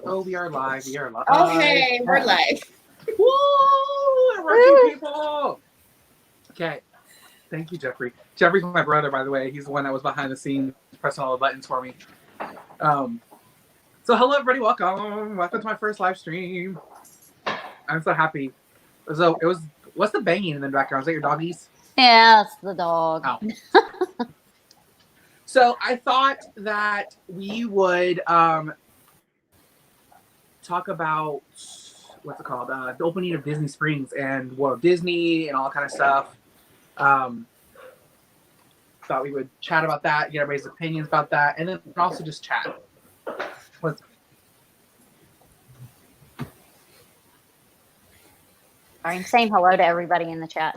Oh, we are live. We are live. Okay, we're live. Woo! Working people. Okay. Thank you, Jeffrey. Jeffrey's my brother, by the way. He's the one that was behind the scenes pressing all the buttons for me. So hello, everybody. Welcome. Welcome to my first live stream. I'm so happy. So it was. What's the banging in the background? Is that your doggies? Yeah, it's the dog. Oh. So I thought that we would talk about what's it called? The opening of Disney Springs and Walt Disney and all that kind of stuff. Thought we would chat about that, get everybody's opinions about that, and then also just chat. I'm saying hello to everybody in the chat.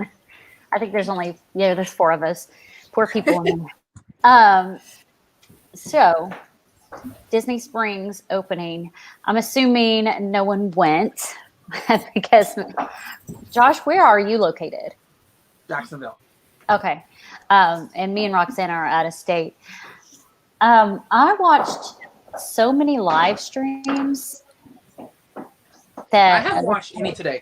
I think there's there's 4 of us. Poor people in there. So Disney Springs opening. I'm assuming no one went because Josh, where are you located? Jacksonville. Okay. And me and Roxanne are out of state. I watched so many live streams that I haven't watched any today.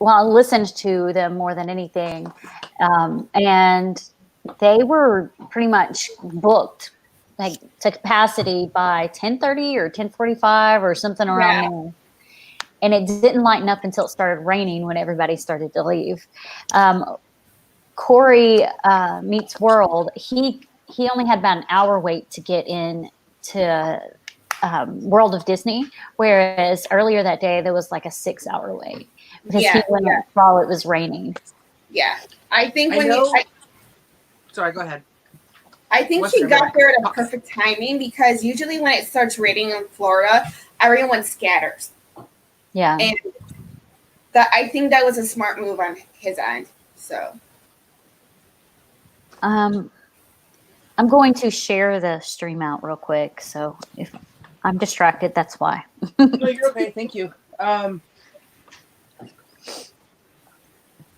Well, I listened to them more than anything. And they were pretty much booked like to capacity by 10:30 or 10:45 or something around there. And it didn't lighten up until it started raining when everybody started to leave. Corey Meets World, he only had about an hour wait to get in to World of Disney, whereas earlier that day there was like a 6-hour wait because he went while it was raining. Yeah, I think Sorry, go ahead. I think he got there at a perfect timing because usually when it starts raining in Florida, everyone scatters. Yeah, and I think that was a smart move on his end. So, I'm going to share the stream out real quick. So if I'm distracted, that's why. No, you're okay. Thank you.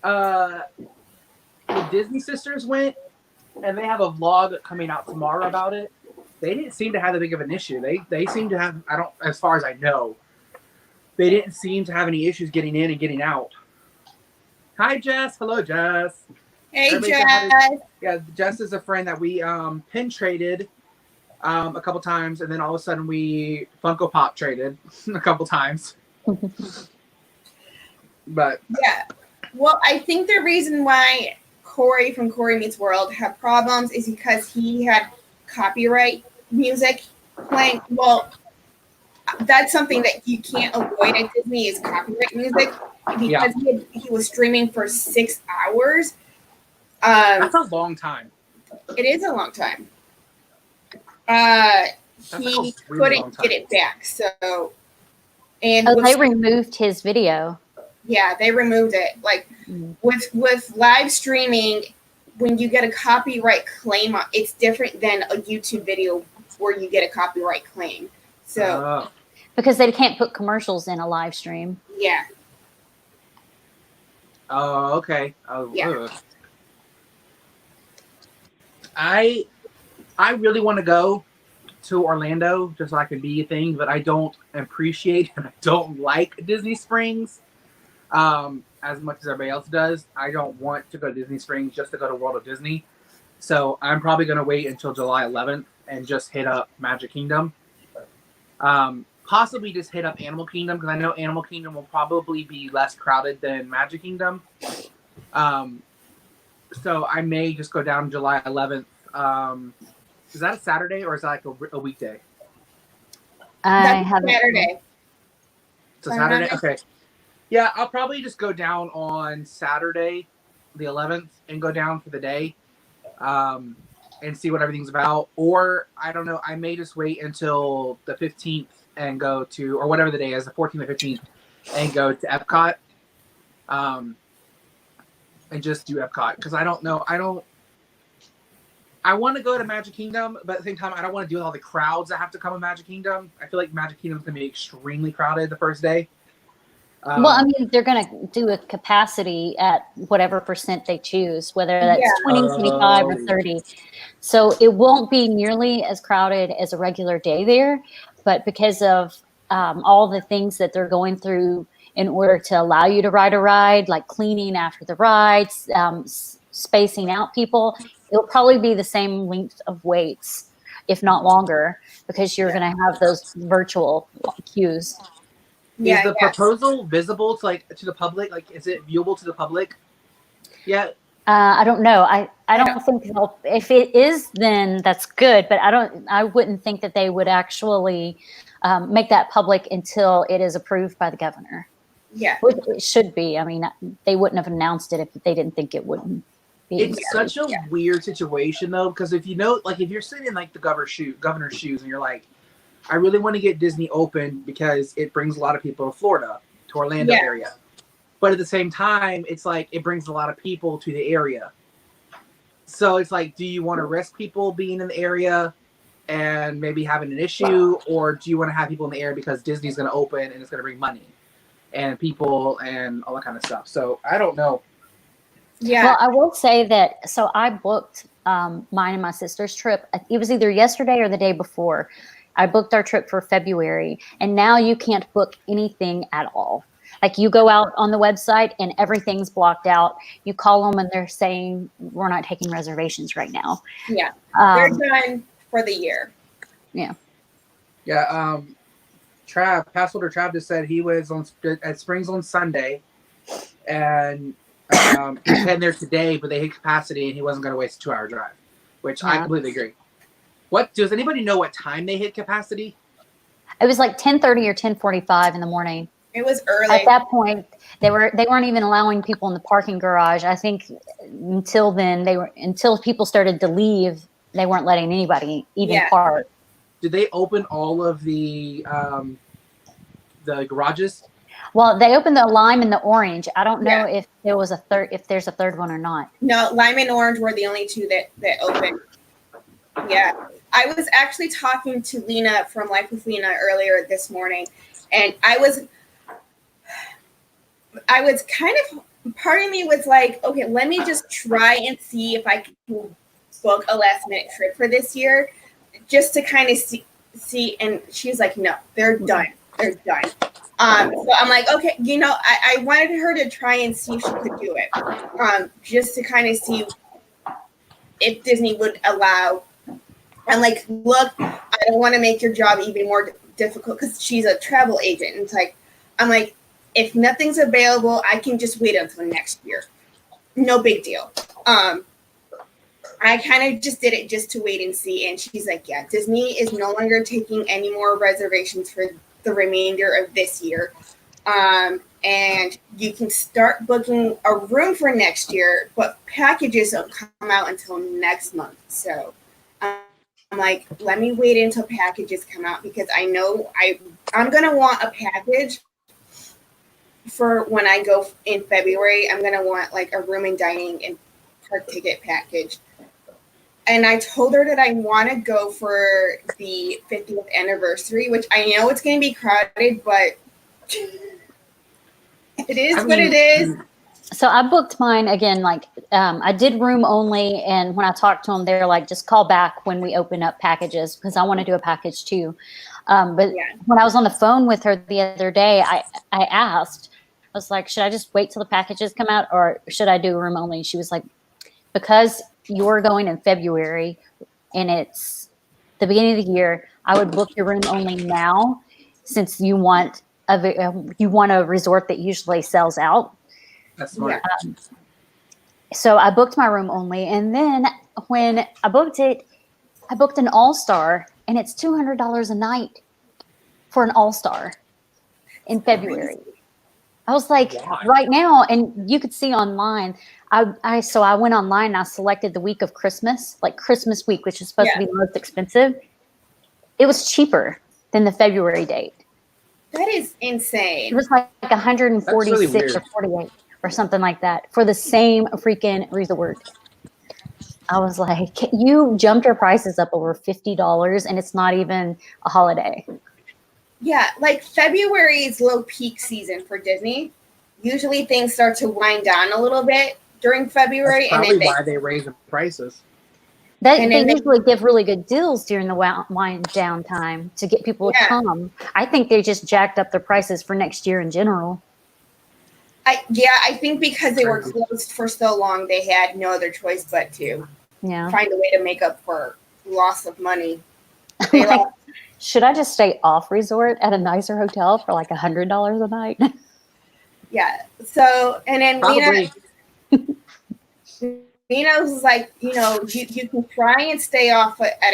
The Disney Sisters went, and they have a vlog coming out tomorrow about it. They didn't seem to have that big of an issue. They seem to have, as far as I know, they didn't seem to have any issues getting in and getting out. Hi, Jess. Hello, Jess. Hey, Jess. Yeah, Jess is a friend that we pin traded a couple times, and then all of a sudden we Funko Pop traded a couple times. But yeah, well, I think the reason why Corey from Corey Meets World had problems is because he had copyright music playing. Well, that's something that you can't avoid at Disney is copyright music because he was streaming for 6 hours. That's a long time. It is a long time. He couldn't get it back. So, and they removed his video. Yeah, they removed it. Like with live streaming, when you get a copyright claim, it's different than a YouTube video where you get a copyright claim. So because they can't put commercials in a live stream. Yeah. Oh, okay. Oh, yeah. I really want to go to Orlando just so I can be a thing, but I don't appreciate and I don't like Disney Springs as much as everybody else does. I don't want to go to Disney Springs just to go to World of Disney. So I'm probably going to wait until July 11th and just hit up Magic Kingdom. Possibly just hit up Animal Kingdom because I know Animal Kingdom will probably be less crowded than Magic Kingdom. So I may just go down July 11th. Is that a Saturday or is that like a weekday? That's Saturday. It's a Saturday? Okay. Yeah, I'll probably just go down on Saturday, the 11th, and go down for the day and see what everything's about. Or, I don't know, I may just wait until the 15th and go to, or whatever the day is, the 14th or 15th, and go to Epcot. And just do Epcot because I don't know. I want to go to Magic Kingdom, but at the same time, I don't want to deal with all the crowds that have to come to Magic Kingdom. I feel like Magic Kingdom is going to be extremely crowded the first day. Well, I mean, they're going to do a capacity at whatever percent they choose, whether that's 20, 25, or 30. So it won't be nearly as crowded as a regular day there. But because of all the things that they're going through in order to allow you to ride a ride, like cleaning after the rides, spacing out people. It'll probably be the same length of waits, if not longer, because you're going to have those virtual queues. Is the proposal visible to the public? Like, is it viewable to the public? Yeah. I don't know. I don't think if it is, then that's good. But I wouldn't think that they would actually make that public until it is approved by the governor. Yeah, it should be. I mean, they wouldn't have announced it if they didn't think it wouldn't be. It's such a weird situation though, because if you're sitting in like the governor's shoes, and you're like, I really want to get Disney open because it brings a lot of people to Florida, to Orlando area. But at the same time, it's like it brings a lot of people to the area. So it's like, do you want to risk people being in the area and maybe having an issue, or do you want to have people in the area because Disney's going to open and it's going to bring money and people and all that kind of stuff? So I don't know. Yeah. Well, I will say that. So I booked mine and my sister's trip. It was either yesterday or the day before. I booked our trip for February, and now you can't book anything at all. Like, you go out on the website and everything's blocked out. You call them and they're saying, we're not taking reservations right now. Yeah. They're done for the year. Yeah. Yeah. Passholder Trav just said he was at Springs on Sunday, and he's heading there today, but they hit capacity and he wasn't going to waste a 2-hour drive, which I completely agree. Does anybody know what time they hit capacity? It was like 10:30 or 10:45 in the morning. It was early. At that point, they weren't even allowing people in the parking garage. I think until then, until people started to leave, they weren't letting anybody even park. Did they open all of the garages? Well, they opened the lime and the orange. I don't know if there's a third one or not. No, lime and orange were the only two that opened. Yeah. I was actually talking to Lena from Life with Lena earlier this morning, and I was kind of, part of me was like, okay, let me just try and see if I can book a last minute trip for this year, just to kind of see. And she's like, no, they're done. They're done. So I'm like, okay, I wanted her to try and see if she could do it, just to kind of see if Disney would allow. And like, look, I don't want to make your job even more difficult, because she's a travel agent. And it's like, I'm like, if nothing's available, I can just wait until next year. No big deal. I kind of just did it just to wait and see. And she's like, yeah, Disney is no longer taking any more reservations for the remainder of this year. And you can start booking a room for next year, but packages don't come out until next month. So I'm like, let me wait until packages come out, because I know I'm going to want a package for when I go in February. I'm going to want like a room and dining and park ticket package. And I told her that I want to go for the 50th anniversary, which I know it's going to be crowded, but it is what it is. So I booked mine again, like I did room only. And when I talked to them, they're like, just call back when we open up packages, because I want to do a package too. But when I was on the phone with her the other day, I asked, I was like, should I just wait till the packages come out, or should I do room only? She was like, because you're going in February and it's the beginning of the year, I would book your room only now, since you want a resort that usually sells out. That's smart. So I booked my room only, and then when I booked it, I booked an all-star, and it's $200 a night for an all-star in February. I was like, right now, and you could see online. I went online and I selected the week of Christmas, like Christmas week, which is supposed to be the most expensive. It was cheaper than the February date. That is insane. It was like 146 really or 48 or something like that for the same freaking resort. I was like, you jumped your prices up over $50, and it's not even a holiday. Yeah, like February is low peak season for Disney. Usually things start to wind down a little bit during February. That's probably why they raise the prices. And They then usually give really good deals during the wine down time to get people to come. I think they just jacked up their prices for next year in general. I think because they were closed for so long, they had no other choice but to find a way to make up for loss of money. Should I just stay off resort at a nicer hotel for like $100 a night? Yeah. So, and then Nina was like, you can try and stay off at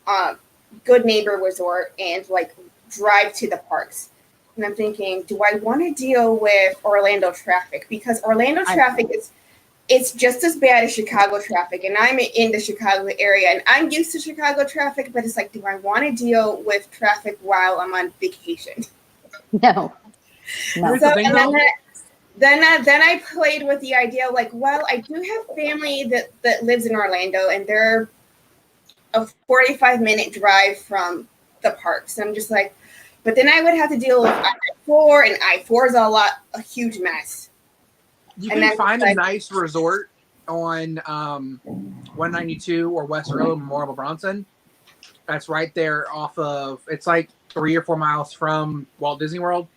a good neighbor resort and like drive to the parks. And I'm thinking, do I want to deal with Orlando traffic? Because Orlando traffic it's just as bad as Chicago traffic. And I'm in the Chicago area and I'm used to Chicago traffic, but it's like, do I want to deal with traffic while I'm on vacation? No. So, then I played with the idea like, well, I do have family that lives in Orlando and they're a 45-minute drive from the parks. And I'm just like, but then I would have to deal with I-4, and I-4 is a huge mess. You can find a nice resort on 192 or West Earl Memorial Bronson. That's right there off of, it's like 3 or 4 miles from Walt Disney World.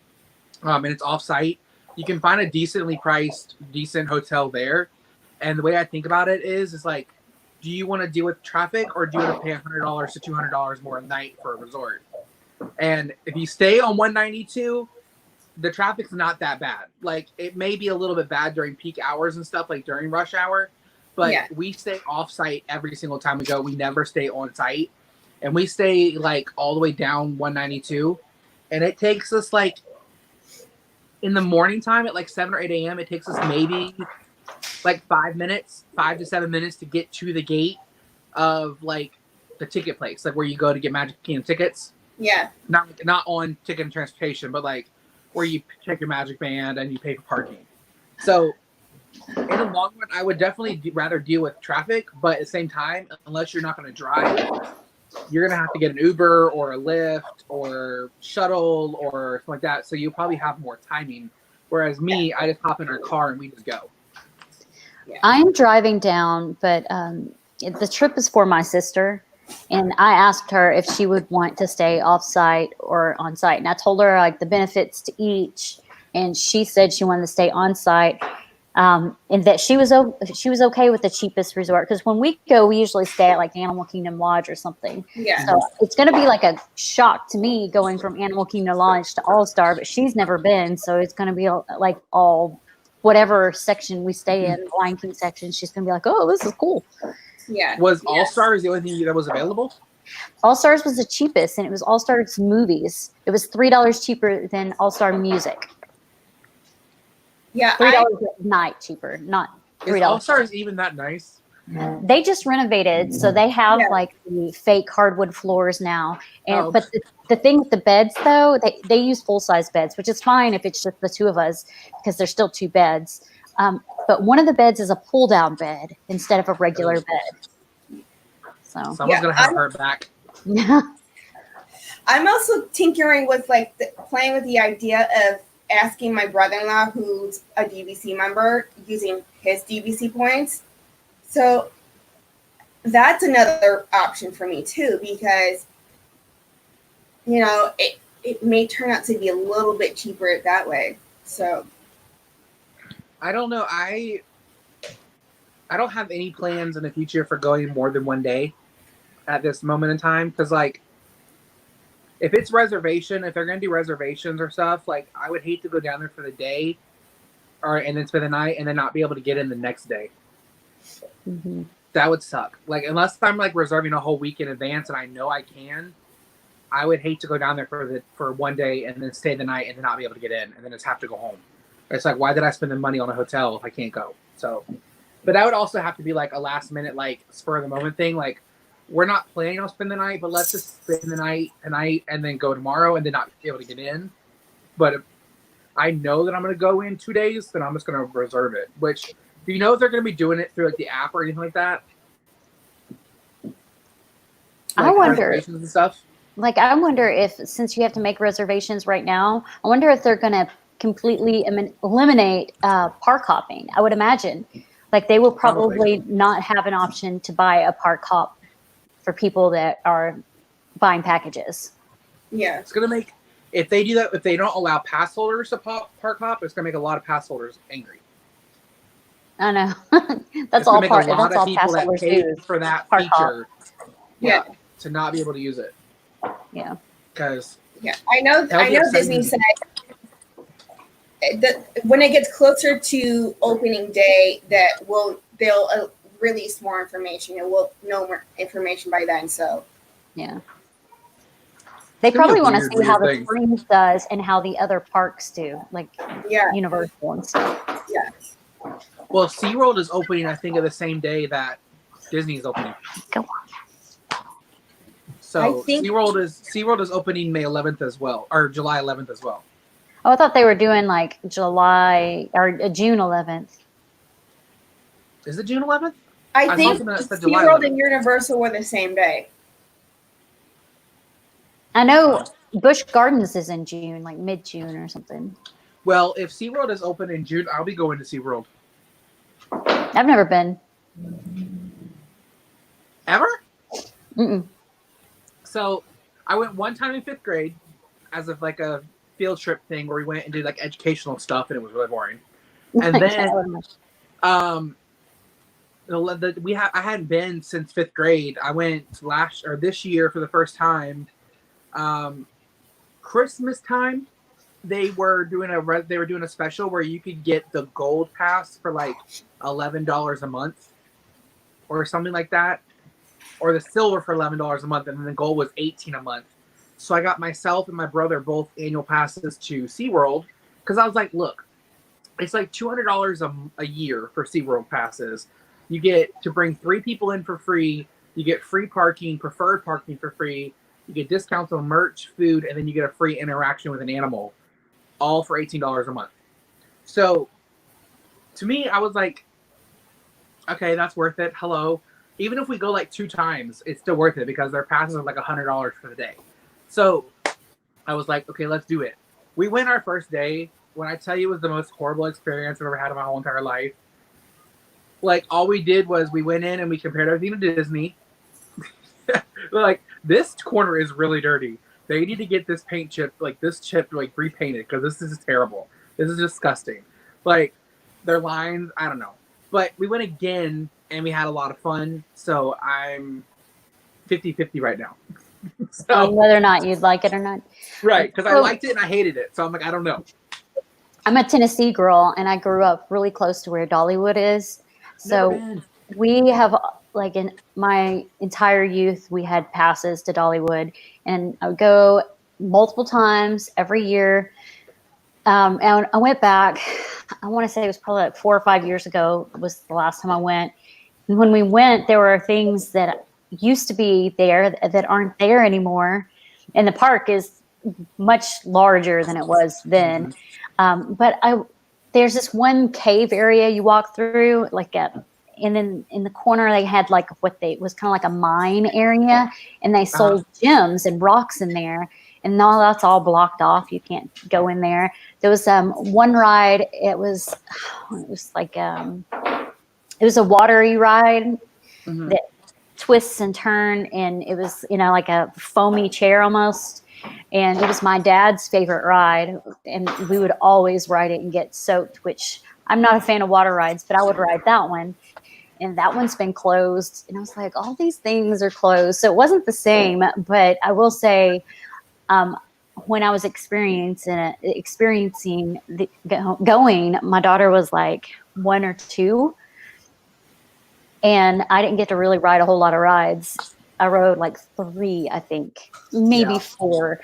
And it's off-site. You can find a decently priced, decent hotel there. And the way I think about it is like, do you want to deal with traffic or do you want to pay $100 to $200 more a night for a resort? And if you stay on 192, the traffic's not that bad. Like, it may be a little bit bad during peak hours and stuff, like during rush hour, but we stay off-site every single time we go. We never stay on-site. And we stay, like, all the way down 192. And it takes us, like, in the morning time at, like, 7 or 8 a.m., it takes us maybe, like, 5 to 7 minutes to get to the gate of, like, the ticket place, like, where you go to get Magic Kingdom tickets. Yeah. Not on ticket and transportation, but like where you check your Magic Band and you pay for parking. So in the long run, I would definitely rather deal with traffic, but at the same time, unless you're not going to drive, you're going to have to get an Uber or a Lyft or shuttle or something like that. So you'll probably have more timing. Whereas me, I just hop in our car and we just go. Yeah. I'm driving down, but the trip is for my sister. And I asked her if she would want to stay off-site or on-site. And I told her like the benefits to each. And she said she wanted to stay on-site. And that she was okay with the cheapest resort. Because when we go, we usually stay at like Animal Kingdom Lodge or something. Yeah. So it's going to be like a shock to me going from Animal Kingdom Lodge to All-Star. But she's never been. So it's going to be like all whatever section we stay in, Lion King section. She's going to be like, oh, this is cool. Yeah. Was All Stars the only thing that was available? All Stars was the cheapest, and it was All Stars movies. It was $3 cheaper than All Star music. Yeah, $3 a night cheaper, not $3. Is All Stars even that nice? They just renovated, so they have like the fake hardwood floors now. And but the thing with the beds, though, they use full size beds, which is fine if it's just the two of us because there's still 2 beds. But one of the beds is a pull-down bed instead of a regular bed. So someone's gonna have her back. Yeah. I'm also tinkering with like playing with the idea of asking my brother-in-law, who's a DVC member, using his DVC points. So that's another option for me too, because it may turn out to be a little bit cheaper that way. So. I don't know. I don't have any plans in the future for going more than one day at this moment in time. Because, like, if it's reservation, if they're going to do reservations or stuff, like, I would hate to go down there for the day and then spend the night and then not be able to get in the next day. Mm-hmm. That would suck. Like, unless I'm, like, reserving a whole week in advance and I know I can, I would hate to go down there for one day and then stay the night and then not be able to get in and then just have to go home. It's like, why did I spend the money on a hotel if I can't go? So, but that would also have to be like a last minute, like spur of the moment thing. Like, we're not planning on spending the night, but let's just spend the night tonight and then go tomorrow and then not be able to get in. But if I know that I'm going to go in 2 days, then I'm just going to reserve it. Which, do you know if they're going to be doing it through like the app or anything like that? Like, I wonder. Reservations and stuff? Like, I wonder if, since you have to make reservations right now, I wonder if they're going to completely eliminate park hopping. I would imagine, Like they will probably not have an option to buy a park hop for people that are buying packages. Yeah. It's gonna make, if they do that, if they don't allow pass holders to park hop, it's gonna make a lot of pass holders angry. I know. It's That's gonna all make part. a lot That's of all people pass that holders paid do. for that Park hop. feature, Yeah. to not be able to use it. Yeah. Because I know Disney said that when it gets closer to opening day, that they'll release more information, and we'll know more information by then. So yeah, they It's gonna be probably a want to weird, see how the weird thing. Springs does and how the other parks do, like yeah, Universal and stuff. yeah. Well, SeaWorld is opening, I think, at the same day that Disney is opening. Go on. So I think- SeaWorld is opening May 11th as well, or July 11th as well. Oh, I thought they were doing like July or June 11th. Is it June 11th? I think something that said July SeaWorld 11th. and Universal were the same day. I know Busch Gardens is in June, like mid-June or something. Well, if SeaWorld is open in June, I'll be going to SeaWorld. I've never been. Ever? Mm-mm. So I went one time in 5th grade as of like a field trip thing where we went and did like educational stuff, and it was really boring. And then I hadn't been since 5th grade. I went this year for the first time. Christmas time, they were doing a special where you could get the gold pass for like $11 a month or something like that, or the silver for $11 a month, and then the gold was $18 a month. So I got myself and my brother both annual passes to SeaWorld because I was like, look, it's like $200 a year for SeaWorld passes. You get to bring 3 people in for free. You get free parking, preferred parking for free. You get discounts on merch, food, and then you get a free interaction with an animal, all for $18 a month. So to me, I was like, okay, that's worth it. Hello. Even if we go like 2 times, it's still worth it because their passes are like $100 for the day. So I was like, okay, let's do it. We went our first day. When I tell you it was the most horrible experience I've ever had in my whole entire life. Like, all we did was we went in and we compared everything to Disney. Like, this corner is really dirty. They need to get this paint chip, like this chip, like repainted because this is terrible. This is disgusting. Like, their lines, I don't know. But we went again and we had a lot of fun. So I'm 50-50 right now. So, whether or not you'd like it or not. right, because I liked it and I hated it. So I'm like, I don't know. I'm a Tennessee girl, and I grew up really close to where Dollywood is. So we have, like, in my entire youth, we had passes to Dollywood, and I would go multiple times every year. And I went back, I want to say it was probably like 4 or 5 years ago was the last time I went. And when we went, there were things that used to be there that aren't there anymore. And the park is much larger than it was then. But there's this one cave area you walk through, like and then in the corner they had like was kind of like a mine area, and they sold gems and rocks in there. And now that's all blocked off. You can't go in there. There was one ride. It was like it was a watery ride that twists and turn, and it was like a foamy chair almost. And it was my dad's favorite ride, and we would always ride it and get soaked, which I'm not a fan of water rides, but I would ride that one. And that one's been closed. And I was like, all these things are closed. So it wasn't the same, but I will say when I was experiencing going, my daughter was like 1 or 2, and I didn't get to really ride a whole lot of rides. I rode like 3, I think, maybe 4.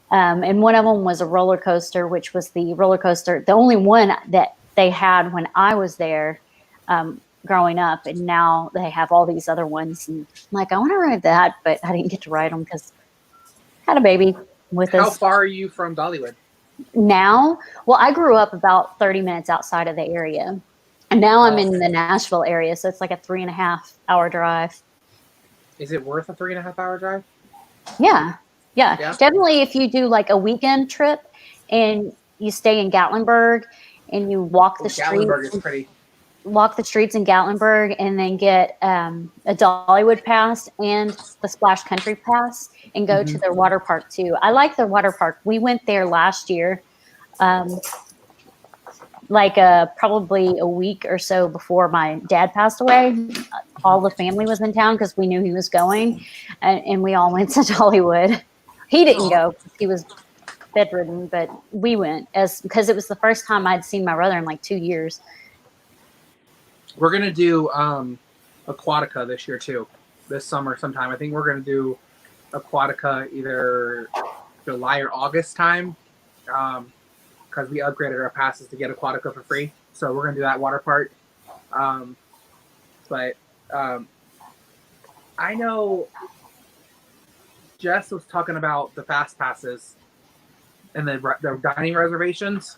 And one of them was a roller coaster, which was the only one that they had when I was there growing up. And now they have all these other ones. And I'm like, I want to ride that, but I didn't get to ride them because I had a baby with us. How far are you from Dollywood? Now? Well, I grew up about 30 minutes outside of the area. And now I'm in the Nashville area. So it's like a 3.5-hour drive. Is it worth a 3.5-hour drive? Yeah. Definitely if you do like a weekend trip and you stay in Gatlinburg and you walk the streets. Gatlinburg is pretty. walk the streets in Gatlinburg and then get a Dollywood pass and the Splash Country pass and go to their water park too. I like their water park. We went there last year, probably a week or so before my dad passed away. All the family was in town because we knew he was going, and we all went to Dollywood. He didn't go because he was bedridden, but we went because it was the first time I'd seen my brother in like 2 years. We're gonna do Aquatica this year too. This summer sometime. I think we're gonna do Aquatica either July or August time, because we upgraded our passes to get Aquatica for free. So we're gonna do that water park. But I know Jess was talking about the fast passes and the dining reservations.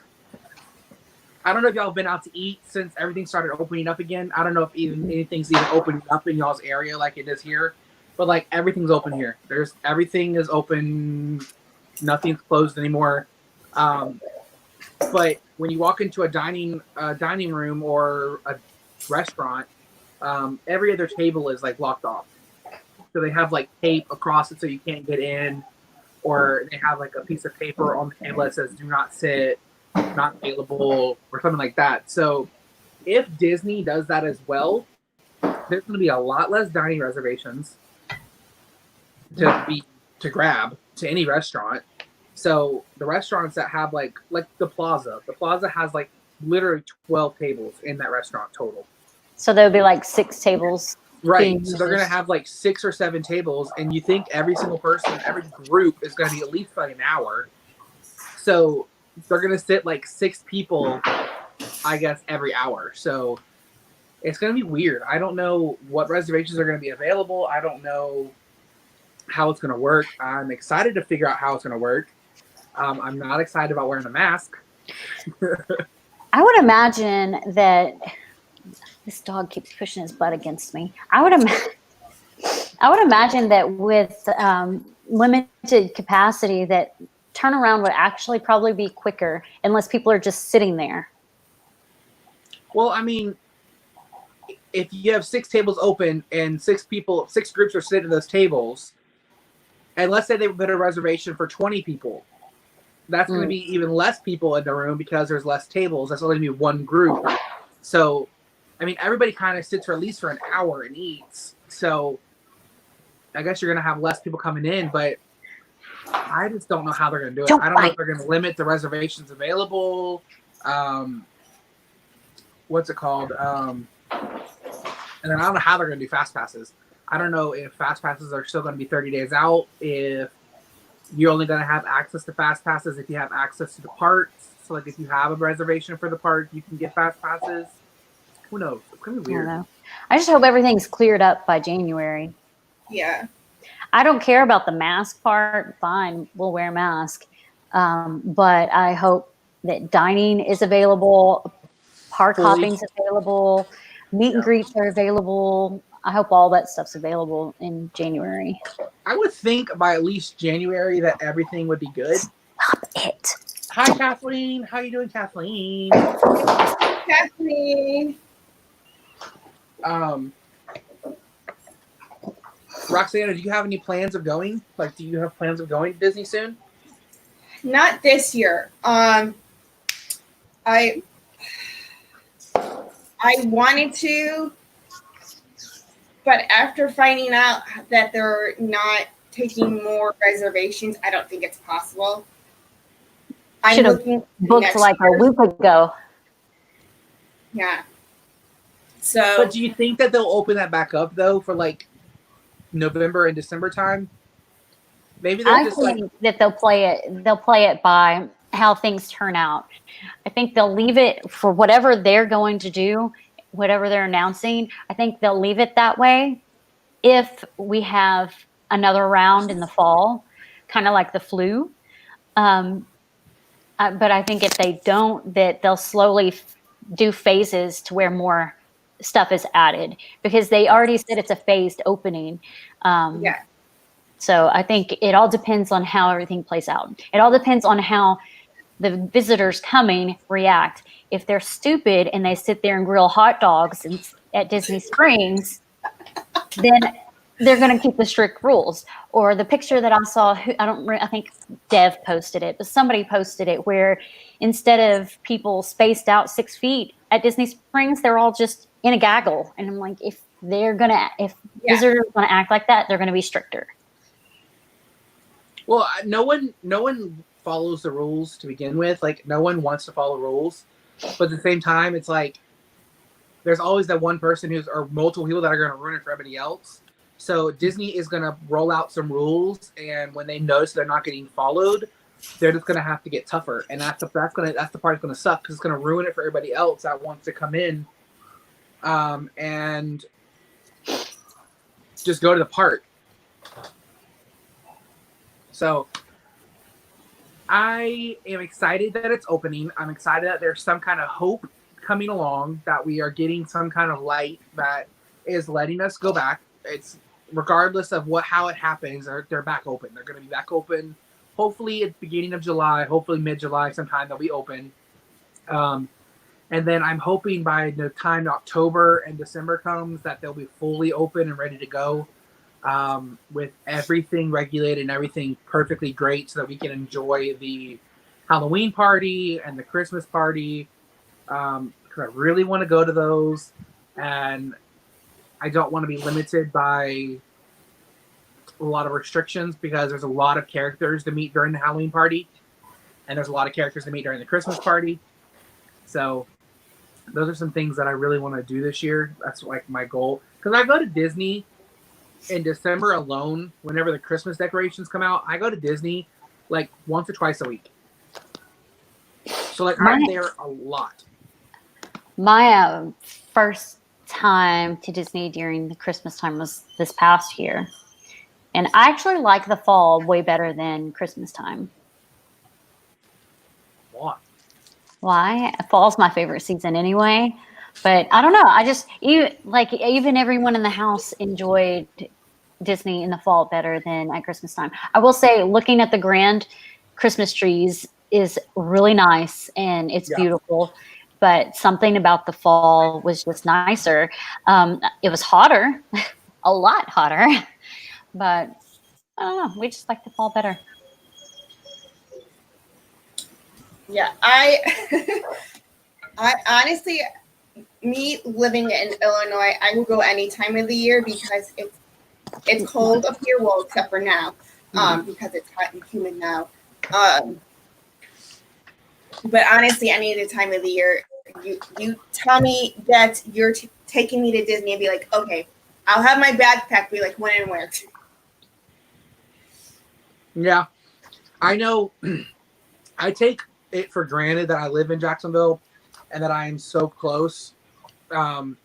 I don't know if y'all have been out to eat since everything started opening up again. I don't know if anything's even opening up in y'all's area like it is here, but like everything's open here. Everything is open. Nothing's closed anymore. But when you walk into a dining room or a restaurant, every other table is like blocked off. So they have like tape across it so you can't get in, or they have like a piece of paper on the table that says "Do not sit," not available, or something like that. So if Disney does that as well, there's going to be a lot less dining reservations to grab to any restaurant. So the restaurants that have like the Plaza has like literally 12 tables in that restaurant total. So there would be like 6 tables. Right. So they're going to have like 6 or 7 tables, and you think every single person, every group is going to be at least like an hour. So they're going to sit like 6 people, I guess, every hour. So it's going to be weird. I don't know what reservations are going to be available. I don't know how it's going to work. I'm excited to figure out how it's going to work. I'm not excited about wearing a mask. I would imagine that this dog keeps pushing his butt against me. I would imagine that with limited capacity, that turnaround would actually probably be quicker unless people are just sitting there. Well, I mean, if you have 6 tables open and 6 groups are sitting at those tables, and let's say they put a reservation for 20 people, that's going to be even less people in the room because there's less tables. That's only going to be one group. So, I mean, everybody kind of sits for at least for an hour and eats. So, I guess you're going to have less people coming in, but I just don't know how they're going to do it. I don't know if they're going to limit the reservations available. What's it called? And then I don't know how they're going to do fast passes. I don't know if fast passes are still going to be 30 days out, if you're only going to have access to fast passes if you have access to the parks. So, like, if you have a reservation for the park, you can get fast passes. Who knows? It's going to be weird. I just hope everything's cleared up by January. Yeah. I don't care about the mask part. Fine, we'll wear a mask. But I hope that dining is available, park hopping's available, meet and greets are available. I hope all that stuff's available in January. I would think by at least January that everything would be good. Stop it. Hi, Kathleen. How you doing, Kathleen? Kathleen. Roxana, do you have any plans of going? Like, do you have plans of going to Disney soon? Not this year. I wanted to, but after finding out that they're not taking more reservations, I don't think it's possible. I'm Should have looking booked like a week ago. Yeah. So, But do you think that they'll open that back up though for like November and December time? Maybe they'll just think that they'll play it by how things turn out. I think they'll leave it for whatever they're going to do, whatever they're announcing. I think they'll leave it that way if we have another round in the fall, kind of like the flu. But I think if they don't, that they'll slowly do phases to where more stuff is added, because they already said it's a phased opening. yeah. So I think it all depends on how everything plays out. It all depends on how the visitors coming react. If they're stupid and they sit there and grill hot dogs at Disney Springs, then they're going to keep the strict rules. Or the picture that I saw, I think Dev posted it, but somebody posted it where instead of people spaced out 6 feet at Disney Springs, they're all just in a gaggle. And I'm like, if visitors want to act like that, they're going to be stricter. Well, no one follows the rules to begin with. Like, no one wants to follow rules, but at the same time, it's like there's always that one person or multiple people that are going to ruin it for everybody else. So Disney is going to roll out some rules, and when they notice they're not getting followed, they're just going to have to get tougher, and that's the part that's going to suck because it's going to ruin it for everybody else that wants to come in, and just go to the park. So I am excited that it's opening. I'm excited that there's some kind of hope coming along, that we are getting some kind of light that is letting us go back. It's regardless of how it happens, they're back open. They're going to be back open. Hopefully at the beginning of July, hopefully mid-July sometime they'll be open. And then I'm hoping by the time October and December comes that they'll be fully open and ready to go, with everything regulated and everything perfectly great so that we can enjoy the Halloween party and the Christmas party. Because I really want to go to those, and I don't want to be limited by a lot of restrictions because there's a lot of characters to meet during the Halloween party, and there's a lot of characters to meet during the Christmas party. So those are some things that I really want to do this year. That's like my goal. Because I go to Disney in December alone, whenever the Christmas decorations come out. I go to Disney like once or twice a week. So like I'm there a lot. My first time to Disney during the Christmas time was this past year. And I actually like the fall way better than Christmas time. Why? Fall's my favorite season anyway. But I don't know. I just, even everyone in the house enjoyed Disney in the fall better than at Christmas time. I will say, looking at the grand Christmas trees is really nice and it's beautiful. But something about the fall was just nicer. It was hotter, a lot hotter. But I don't know. We just like the fall better. Yeah, I honestly, me living in Illinois, I will go any time of the year because it's cold up here. Well, except for now, because it's hot and humid now. But honestly, any of the time of the year, you tell me that you're taking me to Disney and be like, okay, I'll have my backpack. Be like, when and where? Yeah, I know. I take it for granted that I live in Jacksonville and that I am so close. And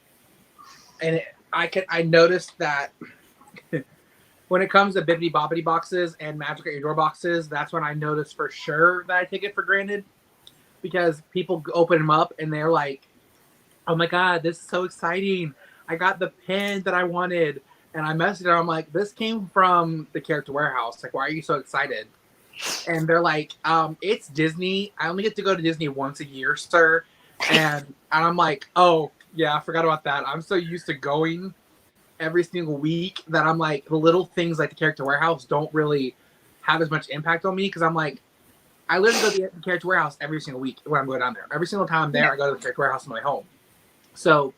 I noticed that when it comes to Bibbidi Bobbidi boxes and Magic at Your Door boxes, that's when I notice for sure that I take it for granted, because people open them up and they're like, oh my God, this is so exciting. I got the pen that I wanted. And I messaged them. I'm like, this came from the Character Warehouse. Like, why are you so excited? And they're like, it's Disney. I only get to go to Disney once a year, sir. And I'm like, oh, yeah, I forgot about that. I'm so used to going every single week that I'm like, the little things like the Character Warehouse don't really have as much impact on me, because I'm like, I literally go to the Character Warehouse every single week when I'm going down there. Every single time I'm there, I go to the Character Warehouse on my way home. So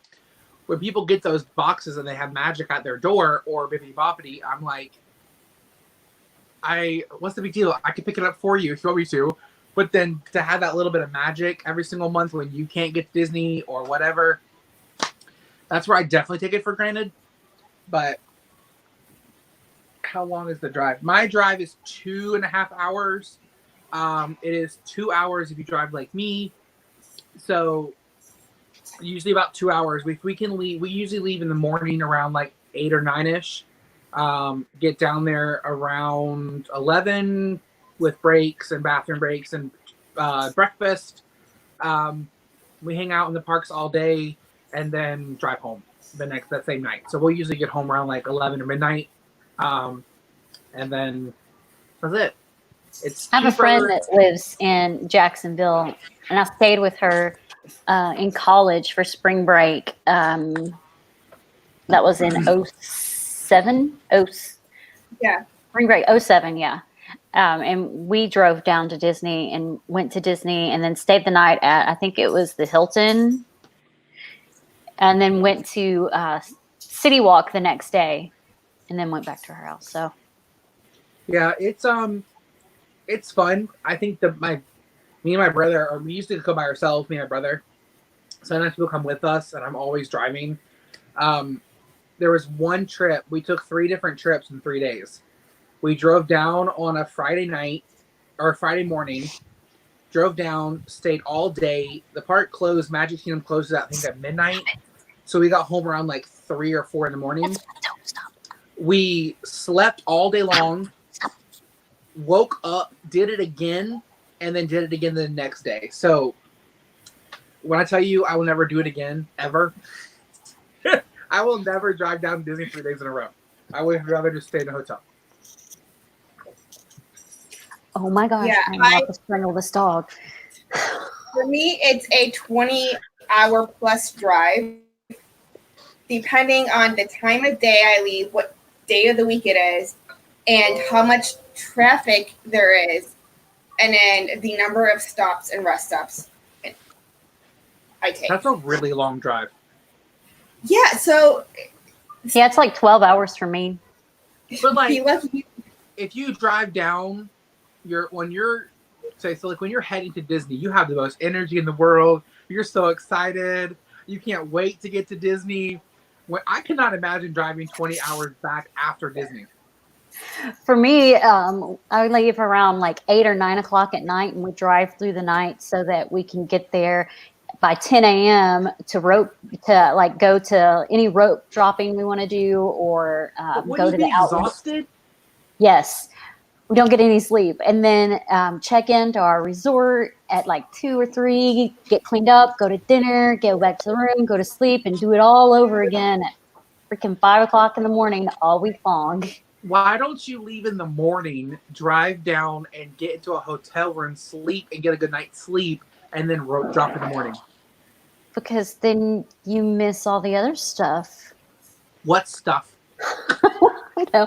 when people get those boxes and they have Magic at their door or Bibbidi Bobbidi, I'm like, what's the big deal? I can pick it up for you if you want me to. But then to have that little bit of Magic every single month when you can't get to Disney or whatever, that's where I definitely take it for granted. But how long is the drive? My drive is 2.5 hours. It is 2 hours if you drive like me. So usually about 2 hours. We can leave. We usually leave in the morning around like 8 or 9ish. Get down there around 11 with breaks and bathroom breaks and breakfast. We hang out in the parks all day and then drive home that same night. So we'll usually get home around like 11 or midnight, and then that's it. It's I have a cheaper. friend that lives in Jacksonville, and I stayed with her in college for spring break. That was in 07? Yeah. Spring break, 07, yeah. And we drove down to Disney and went to Disney and then stayed the night at, I think it was the Hilton, and then went to City Walk the next day and then went back to her house. So Yeah, it's fun. I think me and my brother, or we used to go by ourselves, me and my brother. Sometimes people come with us, and I'm always driving. There was one trip. We took 3 different trips in 3 days. We drove down on a Friday night or a Friday morning, drove down, stayed all day. The park closed. Magic Kingdom closes, I think, at midnight. So we got home around like 3 or 4 in the morning. stop. We slept all day long, woke up, did it again, and then did it again the next day. So when I tell you I will never do it again, ever, I will never drive down to Disney 3 days in a row. I would rather just stay in a hotel. Oh my gosh, Yeah, I'm about to strangle this dog. For me, it's a 20-hour plus drive, depending on the time of day I leave, what day of the week it is, and how much traffic there is, and then the number of stops and rest stops I take. That's a really long drive. Yeah, so Yeah, it's like 12 hours for me. But like, be lucky. if you drive down, when you're heading to Disney, you have the most energy in the world. You're so excited. You can't wait to get to Disney. I cannot imagine driving 20 hours back after Disney. For me, I would leave around like 8 or 9 o'clock at night, and we drive through the night so that we can get there by 10 a.m. to go to any rope dropping we want to do, or go to the outlet. Exhausted? Yes, we don't get any sleep, and then check into our resort at like 2 or 3, get cleaned up, go to dinner, go back to the room, go to sleep, and do it all over again at freaking 5 o'clock in the morning all week long. Why don't you leave in the morning, drive down, and get into a hotel room, sleep, and get a good night's sleep, and then rope drop in the morning? Because then you miss all the other stuff. What stuff? I know.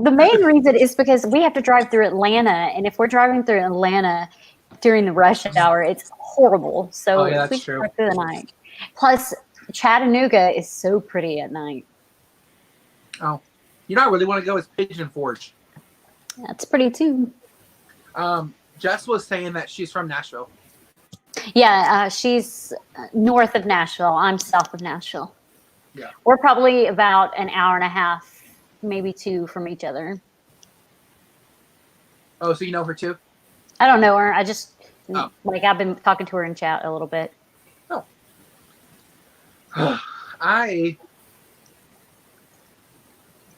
The main reason is because we have to drive through Atlanta, and if we're driving through Atlanta during the rush hour, it's horrible. So that's true. Drive through the night. Plus, Chattanooga is so pretty at night. Oh, you know, I really want to go is Pigeon Forge. That's pretty too. Jess was saying that she's from Nashville. Yeah, she's north of Nashville. I'm south of Nashville. Yeah. We're probably about an hour and a half, maybe 2 from each other. Oh, so you know her too? I don't know her. I just, I've been talking to her in chat a little bit. Oh. I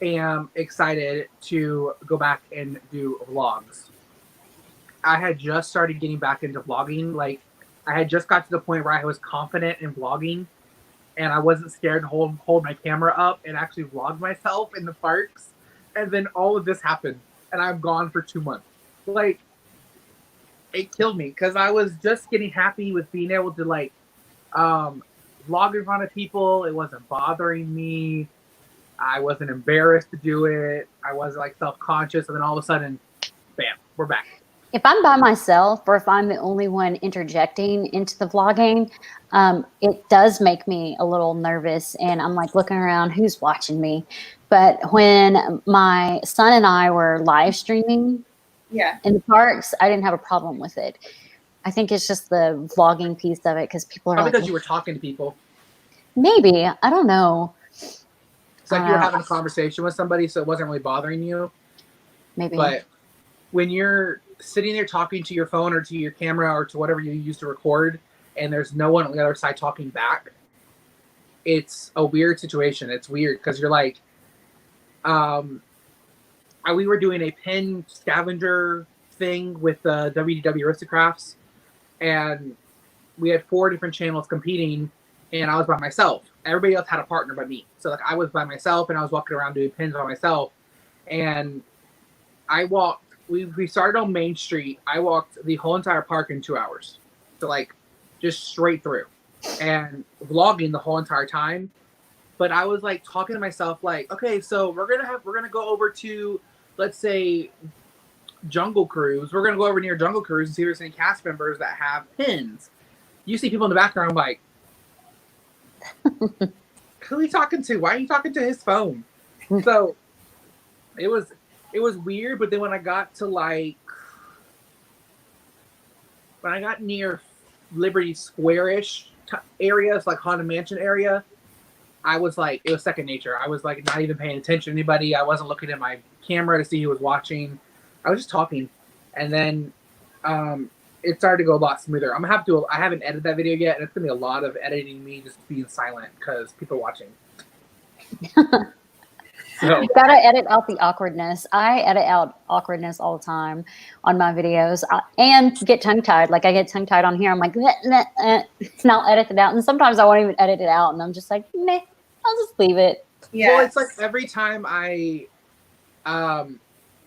am excited to go back and do vlogs. I had just started getting back into vlogging. Like, I had just got to the point where I was confident in vlogging, and I wasn't scared to hold my camera up and actually vlog myself in the parks. And then all of this happened, and I'm gone for 2 months. Like, it killed me because I was just getting happy with being able to vlog in front of people. It wasn't bothering me. I wasn't embarrassed to do it. I wasn't self-conscious. And then all of a sudden, bam, we're back. If I'm by myself or if I'm the only one interjecting into the vlogging, it does make me a little nervous, and I'm like looking around, who's watching me? But when my son and I were live streaming in the parks, I didn't have a problem with it. I think it's just the vlogging piece of it because people are Probably like, because you were talking to people. Maybe. I don't know. It's like you were having a conversation with somebody, so it wasn't really bothering you. Maybe. But when you're sitting there talking to your phone or to your camera or to whatever you use to record, and there's no one on the other side talking back, it's a weird situation. It's weird because you're like, we were doing a pin scavenger thing with the WDW Aristocrats, and we had 4 different channels competing, and I was by myself. Everybody else had a partner but me. So I was by myself, and I was walking around doing pins by myself, and I walked we started on Main Street. I walked the whole entire park in 2 hours, so like just straight through, and vlogging the whole entire time. But I was like talking to myself, like, okay, so we're gonna go over to, let's say, Jungle Cruise. We're gonna go over near Jungle Cruise and see if there's any cast members that have pins. You see people in the background, I'm like, who are you talking to? Why are you talking to his phone? So it was weird. But then when I got to when I got near Liberty Square-ish areas, like Haunted Mansion area, I was like, it was second nature. I was like not even paying attention to anybody. I wasn't looking at my camera to see who was watching. I was just talking, and then it started to go a lot smoother. I'm gonna have to. I haven't edited that video yet, and it's gonna be a lot of editing me just being silent because people are watching. So You gotta edit out the awkwardness. I edit out awkwardness all the time on my videos, and get tongue tied. Like I get tongue tied on here. I'm like, and I'll edit it out. And sometimes I won't even edit it out, and I'm just like, meh, I'll just leave it. Yeah. Well, it's like every time I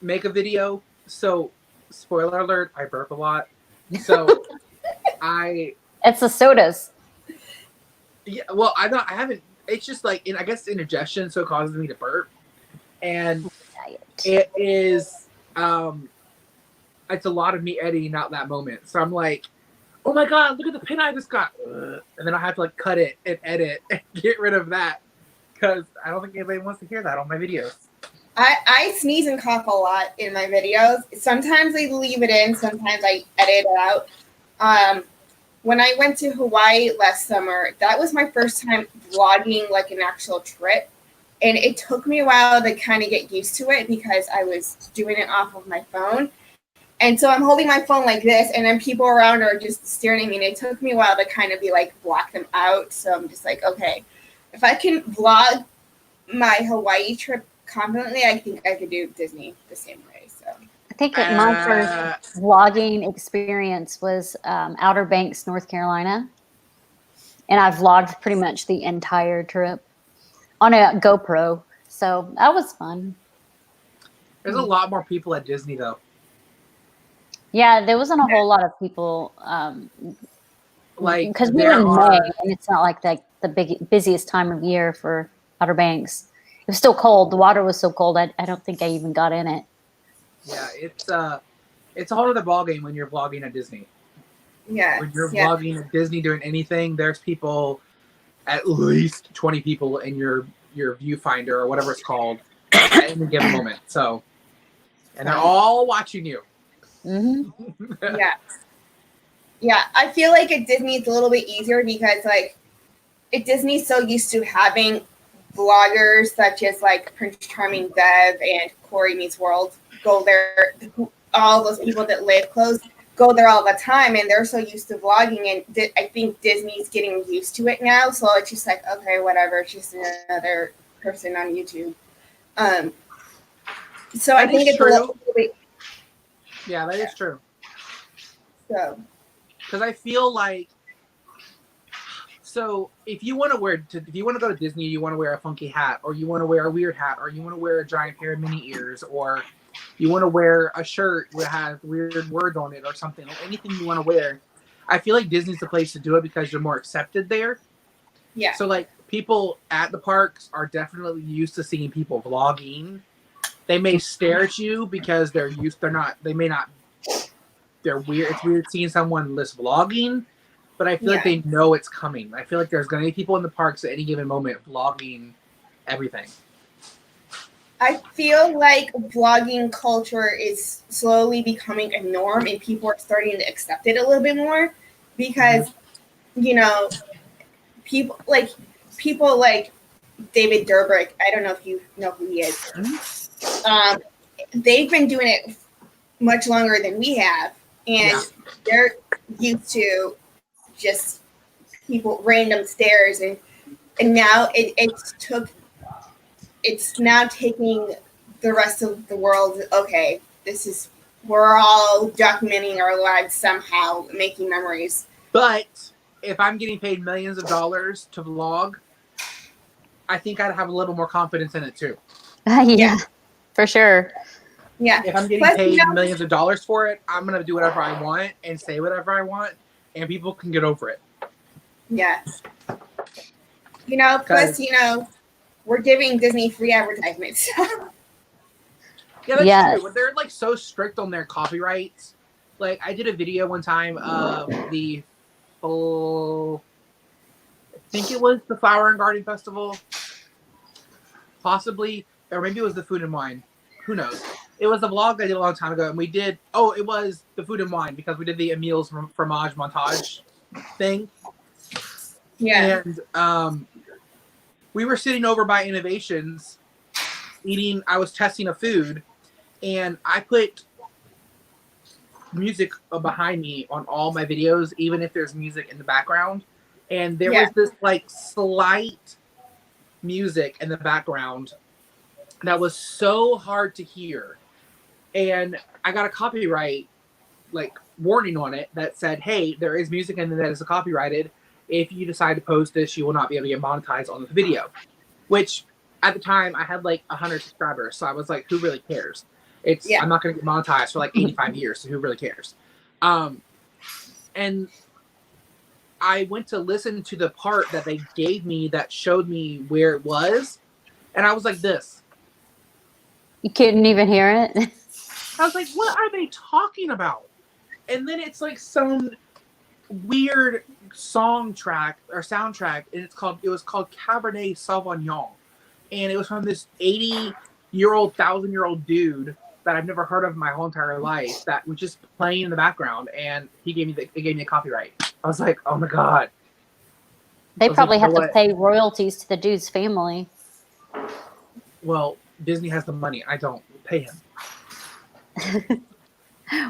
make a video. So spoiler alert, I burp a lot. So It's the sodas. Yeah, well, I haven't. It's just like I guess indigestion, so it causes me to burp, and it is it's a lot of me editing out that moment. So I'm like, oh my god, look at the pin I just got, and then I have to like cut it and edit and get rid of that because I don't think anybody wants to hear that on my videos. I sneeze and cough a lot in my videos. Sometimes I leave it in, sometimes I edit it out. When I went to Hawaii last summer, that was my first time vlogging like an actual trip. And it took me a while to kind of get used to it because I was doing it off of my phone. And so I'm holding my phone like this, and then people around are just staring at me. And it took me a while to kind of be like, block them out. So I'm just like, okay, if I can vlog my Hawaii trip confidently, I think I could do Disney the same way. So I think that my first vlogging experience was Outer Banks, North Carolina. And I vlogged pretty much the entire trip on a GoPro. So that was fun. There's a lot more people at Disney, though. Yeah, there wasn't a whole lot of people. Like, because we were in May, and it's not like the busiest time of year for Outer Banks. It was still cold. The water was so cold, I don't think I even got in it. Yeah, it's a whole other ballgame when you're vlogging at Disney. yeah, When you're vlogging at Disney doing anything, there's people, at least 20 people in your viewfinder or whatever it's called at any given moment. So, and they're all watching you. Mm-hmm. yeah. I feel like at Disney it's a little bit easier because like at Disney's so used to having vloggers such as like Prince Charming Dev and Corey Meets World go there. All those people that live close go there all the time, and they're so used to vlogging. And I think Disney's getting used to it now, so it's just like, okay, whatever. It's just another person on YouTube. So I think it's true. a little bit. Yeah, that is true. So because I feel like, so if you want to go to Disney, you want to wear a funky hat, or you want to wear a weird hat, or you want to wear a giant pair of mini ears, or you want to wear a shirt that has weird words on it or something, anything you want to wear, I feel like Disney's the place to do it because you're more accepted there. yeah. So like people at the parks are definitely used to seeing people vlogging. They may stare at you because they're weird. It's weird seeing someone list vlogging, but I feel like they know it's coming. I feel like there's going to be people in the parks at any given moment vlogging everything. I feel like vlogging culture is slowly becoming a norm, and people are starting to accept it a little bit more because, you know, people like David Dobrik. I don't know if you know who he is. They've been doing it much longer than we have, and they're used to just people random stares, and now it's now taking the rest of the world. Okay, we're all documenting our lives somehow, making memories. But if I'm getting paid millions of dollars to vlog, I think I'd have a little more confidence in it too. Yeah, for sure. Yeah. If I'm getting Plus, paid millions of dollars for it, I'm gonna do whatever I want and say whatever I want, and people can get over it. Yeah. Plus, we're giving Disney free advertisements. Yeah, that's Yes. true. But they're like so strict on their copyrights. Like I did a video one time of the full, I think it was the Flower and Garden Festival, possibly, or maybe it was the Food and Wine. Who knows? It was a vlog I did a long time ago, and we did. Oh, it was the Food and Wine because we did the Emil's fromage montage thing. Yeah. And we were sitting over by Innovations, eating. I was testing a food, and I put music behind me on all my videos, even if there's music in the background. And there was this like slight music in the background that was so hard to hear. And I got a copyright like warning on it that said, hey, there is music in there that is copyrighted. If you decide to post this, you will not be able to get monetized on the video. Which at the time I had like 100 subscribers. So I was like, who really cares? I'm not going to get monetized for like 85 years. So who really cares? And I went to listen to the part that they gave me that showed me where it was. And I was like this. You couldn't even hear it? I was like, what are they talking about? And then it's like some weird song track or soundtrack, and it was called Cabernet Sauvignon. And it was from this 80-year-old, 1,000-year-old dude that I've never heard of my whole entire life that was just playing in the background, and it gave me a copyright. I was like, oh my God. They probably have to pay royalties to the dude's family. Well, Disney has the money. I don't pay him.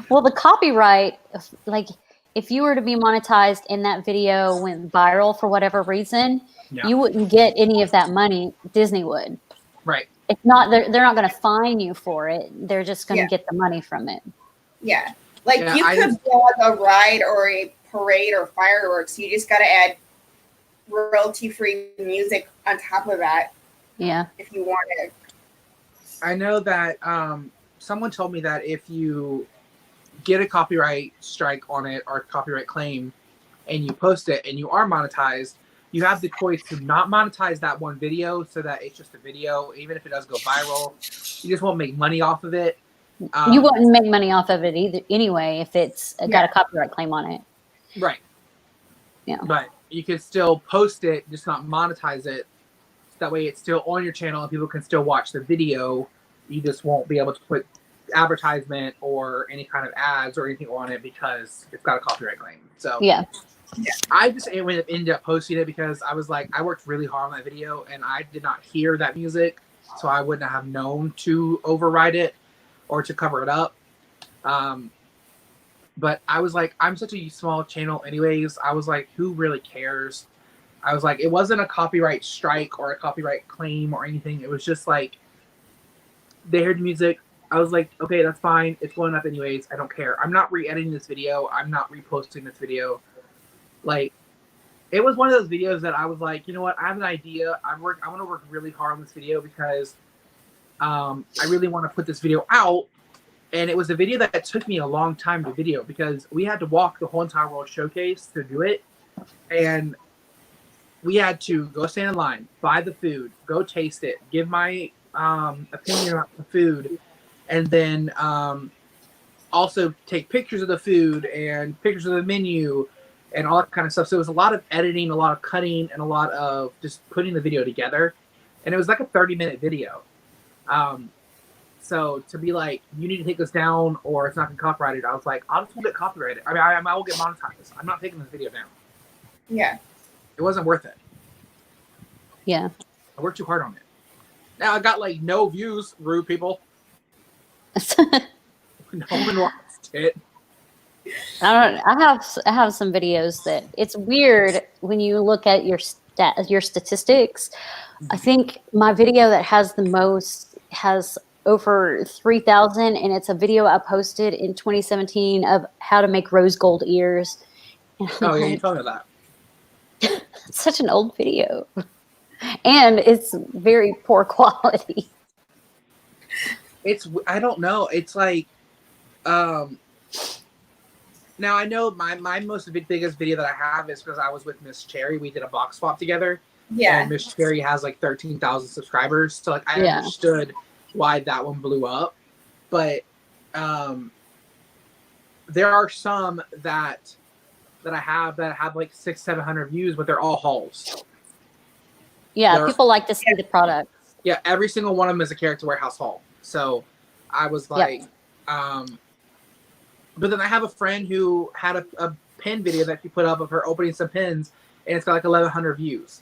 Well, the copyright, like if you were to be monetized and that video went viral for whatever reason, you wouldn't get any of that money. Disney would. Right. It's not, they're not going to fine you for it. They're just going to get the money from it. Yeah. Like you could blog a ride or a parade or fireworks. You just got to add royalty-free music on top of that. Yeah. If you wanted. I know that someone told me that if you get a copyright strike on it or copyright claim and you post it and you are monetized, you have the choice to not monetize that one video so that it's just a video, even if it does go viral. You just won't make money off of it. You wouldn't make money off of it either anyway if it's got a copyright claim on it. Right. Yeah. But you can still post it, just not monetize it. That way it's still on your channel and people can still watch the video. You just won't be able to put advertisement or any kind of ads or anything on it because it's got a copyright claim. So I just ended up posting it because I was like, I worked really hard on that video and I did not hear that music, so I wouldn't have known to override it or to cover it up. But I was like, I'm such a small channel anyways. I was like, who really cares? I was like, it wasn't a copyright strike or a copyright claim or anything. It was just like, they heard music. I was like, okay, that's fine. It's going up anyways. I don't care. I'm not re-editing this video. I'm not reposting this video. Like, it was one of those videos that I was like, you know what? I have an idea. I want to work really hard on this video because I really want to put this video out. And it was a video that took me a long time to video because we had to walk the whole entire World Showcase to do it. And we had to go stand in line, buy the food, go taste it, give my opinion about the food, and then also take pictures of the food and pictures of the menu and all that kind of stuff. So it was a lot of editing, a lot of cutting, and a lot of just putting the video together. And it was like a 30-minute video. So to be like, you need to take this down or it's not going to be copyrighted, I was like, I'll just get copyrighted. I mean, I will get monetized. I'm not taking this video down. Yeah. It wasn't worth it. Yeah. I worked too hard on it. Now I got like no views, rude people. No one watched it. I have some videos that it's weird when you look at your statistics. I think my video that has the most has over 3,000, and it's a video I posted in 2017 of how to make rose gold ears. Oh yeah, you told me that. It's such an old video, and it's very poor quality. I don't know. It's like, now I know my most biggest video that I have is because I was with Miss Cherry. We did a box swap together. Yeah. And Miss Cherry has like 13,000 subscribers. So like I Yeah. understood why that one blew up. But there are some that I have that have like 600-700 views, but they're all hauls. Yeah, people like to see the product. Yeah, every single one of them is a Character Warehouse haul. So I was like, but then I have a friend who had a pin video that she put up of her opening some pins, and it's got like 1,100 views.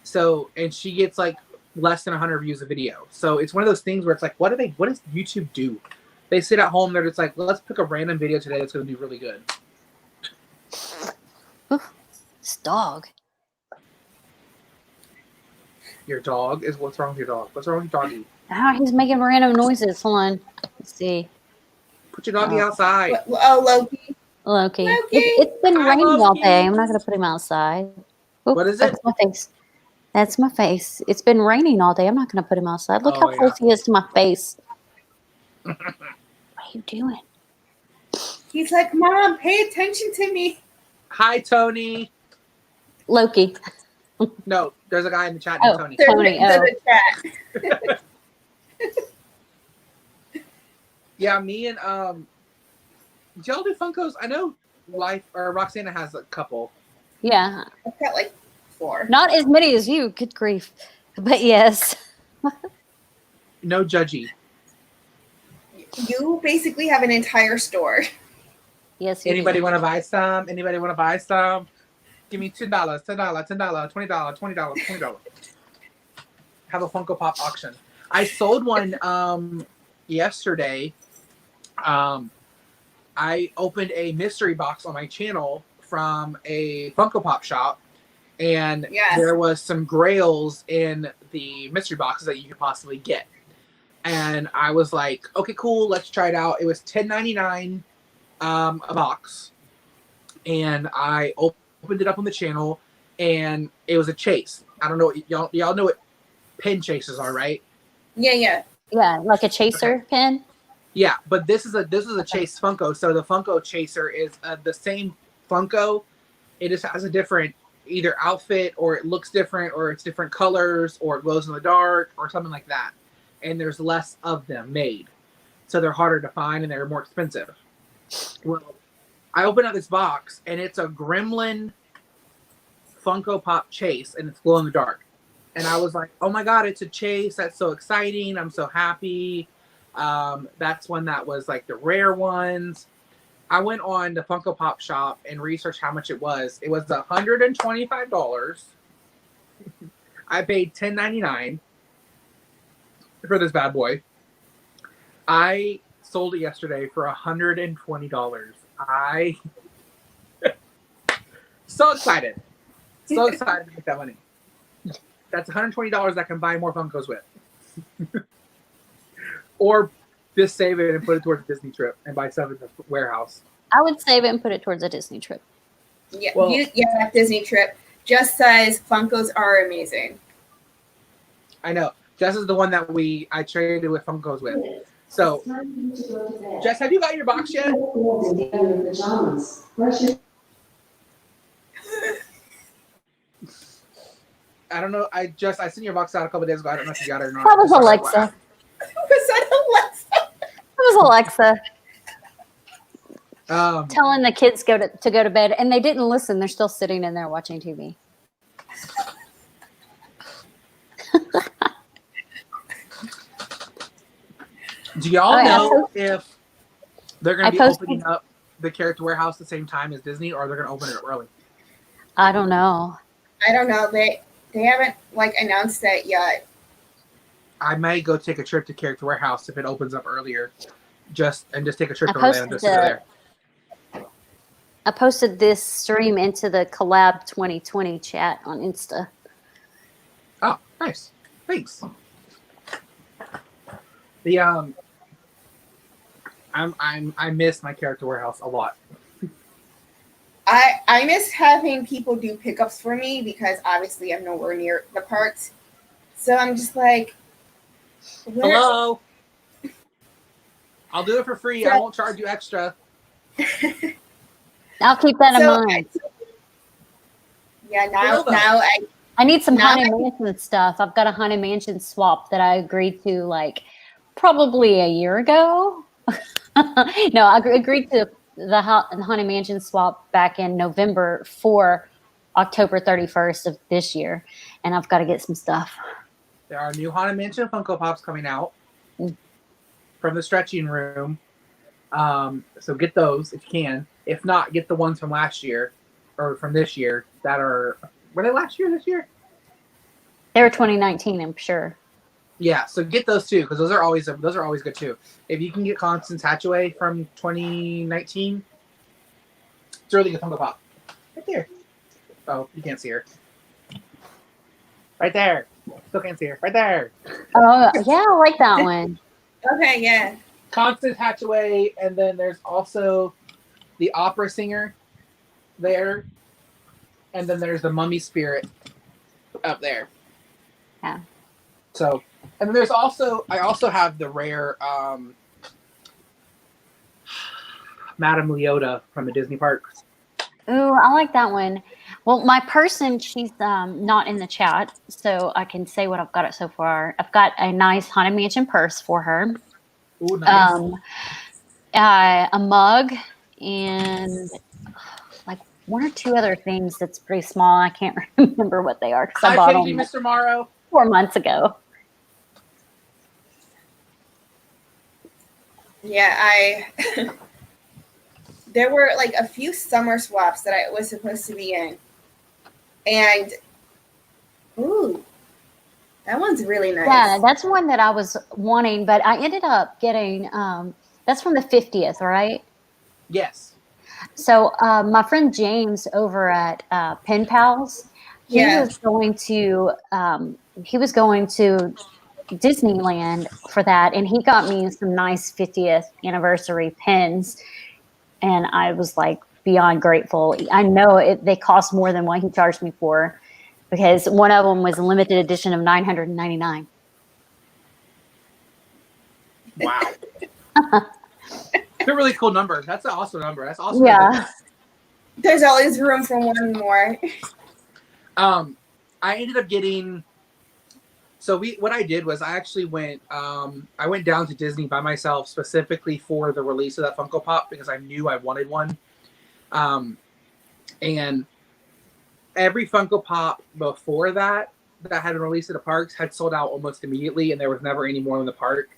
So, and she gets like less than 100 views a video. So it's one of those things where it's like, what does YouTube do? They sit at home, they're just like, let's pick a random video today that's going to be really good. This dog. Your dog is, what's wrong with your dog? What's wrong with your doggy? Oh, he's making random noises. Hold on. Let's see. Put your doggy outside. Oh, Loki. Loki. Loki. It's been Hi, raining all Loki. day. I'm not going to put him outside. Oop, What is it? That's my face. That's my face. It's been raining all day. I'm not going to put him outside. Look how close he is to my face. What are you doing? He's like, Mom, pay attention to me. Hi, Tony. Loki. No, there's a guy in the chat named Tony. Tony. The chat. Yeah, me and do y'all do Funkos? I know Roxana has a couple. Yeah. I've got like 4. Not as many as you. Good grief. But yes. No judgy. You basically have an entire store. Yes. Anybody want to buy some? Anybody want to buy some? Give me $10, $10, $10, $20, $20, $20. Have a Funko Pop auction. I sold one yesterday. I opened a mystery box on my channel from a Funko Pop shop, and there was some grails in the mystery boxes that you could possibly get. And I was like, okay, cool, let's try it out. It was $10.99 a box, and I opened it up on the channel, and it was a chase. I don't know, y'all know what pin chases are, right? Yeah, like a chaser pin. Yeah, but this is a chase Funko. So the Funko Chaser is the same Funko. It just has a different either outfit, or it looks different, or it's different colors, or it glows in the dark, or something like that. And there's less of them made, so they're harder to find and they're more expensive. Well, I opened up this box, and it's a Gremlin Funko Pop Chase, and it's glow in the dark. And I was like, oh my god, it's a chase! That's so exciting! I'm so happy. That's one that was like the rare ones. I went on the Funko Pop shop and researched how much it was. It was $125. I paid $10.99 for this bad boy. I sold it yesterday for $120. So excited. So excited to make that money. That's $120 I can buy more Funkos with. Or just save it and put it towards a Disney trip and buy stuff in the warehouse. I would save it and put it towards a Disney trip. Yeah, that Disney trip just says Funkos are amazing. I know. Jess is the one that I traded with Funkos with. So, Jess, have you got your box yet? I don't know. I sent your box out a couple of days ago. I don't know if you got it or not. That was Alexa. Was that Alexa? It was Alexa. Telling the kids to go to bed, and they didn't listen. They're still sitting in there watching TV. Do y'all know if they're going to be opening up the Character Warehouse at the same time as Disney, or they're going to open it early? I don't know. They haven't announced that yet. I might go take a trip to Character Warehouse if it opens up earlier, just take a trip to Orlando just to go there. I posted this stream into the Collab 2020 chat on Insta. Oh, nice. Thanks. I miss my Character Warehouse a lot. I miss having people do pickups for me because obviously I'm nowhere near the parts. So I'm just like, hello. I'll do it for free. So- I won't charge you extra. I'll keep that in mind. Yeah, Cool, though. now I need some Now Haunted Mansion stuff. I've got a Haunted Mansion swap that I agreed to like probably a year ago. No, I agreed to the Haunted Mansion swap back in November for October 31st of this year. And I've got to get some stuff. There are new Haunted Mansion Funko Pops coming out Mm. from the stretching room. So get those if you can. If not, get the ones from last year or from this year that are. Were they last year? This year? They were 2019, I'm sure. Yeah. So get those too because those are always good too. If you can get Constance Hatchaway from 2019, it's a really good Funko Pop. Right there. Oh, you can't see her. Right there. Still can't see her. Right there. Oh, yeah, I like that one. okay, yeah. Constance Hatchaway, and then there's also the opera singer there, and then there's the mummy spirit up there. Yeah. So, and then there's also I also have the rare Madame Leota from the Disney parks. Ooh, I like that one. Well, my person, she's not in the chat, so I can say what I've got so far. I've got a nice Haunted Mansion purse for her. Ooh, nice. A mug, and like one or two other things that's pretty small. I can't remember what they are because I Hi, bought Katie, them Mr. Morrow. 4 months ago. Yeah, I there were like a few summer swaps that I was supposed to be in. And ooh, that one's really nice. Yeah, that's one that I was wanting, but I ended up getting that's from the 50th, right? Yes. So my friend James over at Pen Pals, he Yeah. was going to Disneyland for that, and he got me some nice 50th anniversary pins, and I was like beyond grateful. I know they cost more than what he charged me for, because one of them was a limited edition of 999. Wow. It's a really cool number. That's an awesome number. That's awesome. Yeah. There's always room for one more. I ended up getting. So what I did was I actually went. I went down to Disney by myself specifically for the release of that Funko Pop because I knew I wanted one. And every Funko Pop before that had been released at the parks had sold out almost immediately, and there was never any more in the park.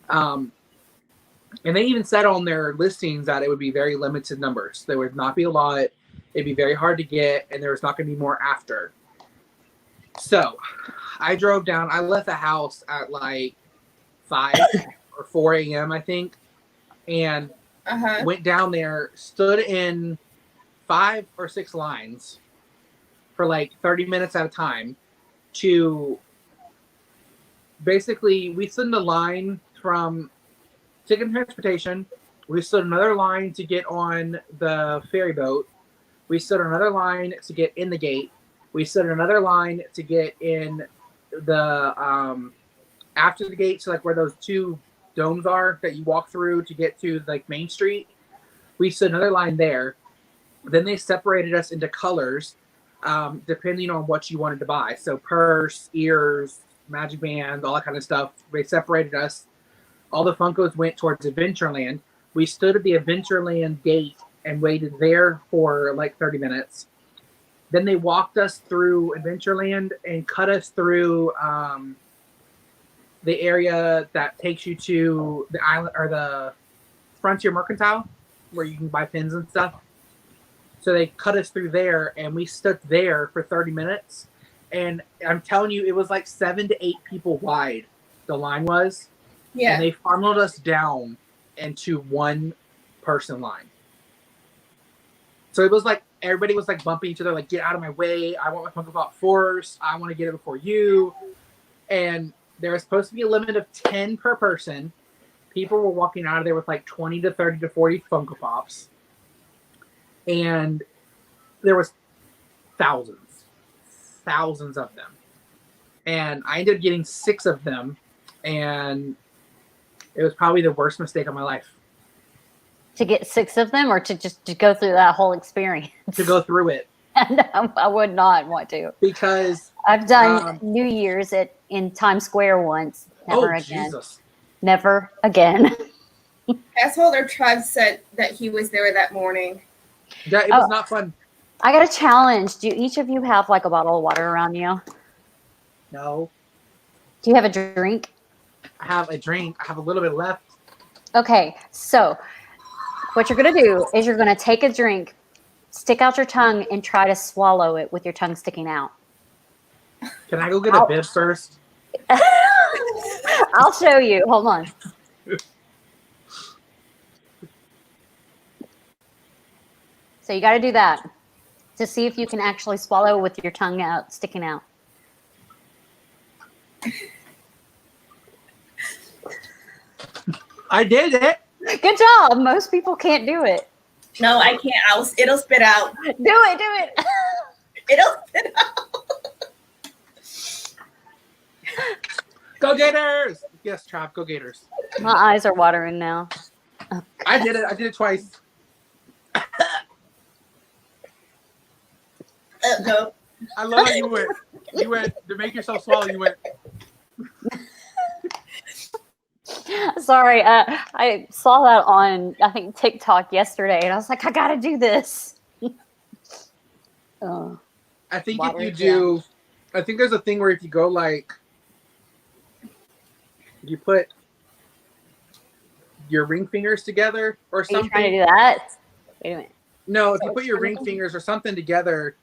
And they even said on their listings that it would be very limited numbers. There would not be a lot. It'd be very hard to get, and there was not going to be more after. So I drove down. I left the house at like 5 or 4 a.m., I think, and went down there, stood in 5 or 6 lines for like 30 minutes at a time to basically, we stood in a line from ticket and transportation. We stood another line to get on the ferry boat. We stood another line to get in the gate. We stood another line to get in the after the gate, so like where those 2 domes are that you walk through to get to like Main Street. We stood another line there. Then they separated us into colors, depending on what you wanted to buy. So purse, ears, magic bands, all that kind of stuff. They separated us. All the Funkos went towards Adventureland. We stood at the Adventureland gate and waited there for like 30 minutes. Then they walked us through Adventureland and cut us through the area that takes you to the island or the Frontier Mercantile, where you can buy pins and stuff. So they cut us through there, and we stood there for 30 minutes. And I'm telling you, it was like 7 to 8 people wide, the line was. Yeah. And they funneled us down into one person line. So it was like everybody was like bumping each other, like, get out of my way. I want my Funko Pop first. I want to get it before you. And there was supposed to be a limit of 10 per person. People were walking out of there with like 20 to 30 to 40 Funko Pops. And there was thousands of them. And I ended up getting 6 of them. And It was probably the worst mistake of my life. To get 6 of them, or to go through that whole experience? To go through it. I would not want to. Because I've done New Year's in Times Square once. Never again. Jesus. Never again. Assholder Trev said that he was there that morning. Yeah, it was not fun. I got a challenge. Do each of you have like a bottle of water around you? No. Do you have a drink? I have a drink. I have a little bit left. Okay, so what you're going to do is you're going to take a drink, stick out your tongue, and try to swallow it with your tongue sticking out. Can I go get a bib first? I'll show you. Hold on. So you got to do that to see if you can actually swallow with your tongue out, sticking out. I did it. Good job. Most people can't do it. No, I can't. It'll spit out. Do it. It'll spit out. Go Gators! Yes, Trav, go Gators. My eyes are watering now. Oh, I did it. I did it twice. No. I love how you went. You went to make yourself swallow. You went. sorry, I saw that on, I think, TikTok yesterday, and I was like, I gotta do this. I think if you do, I think there's a thing where if you go like, you put your ring fingers together or something. Are you trying to do that? Wait a minute. No, if you put your ring fingers or something together,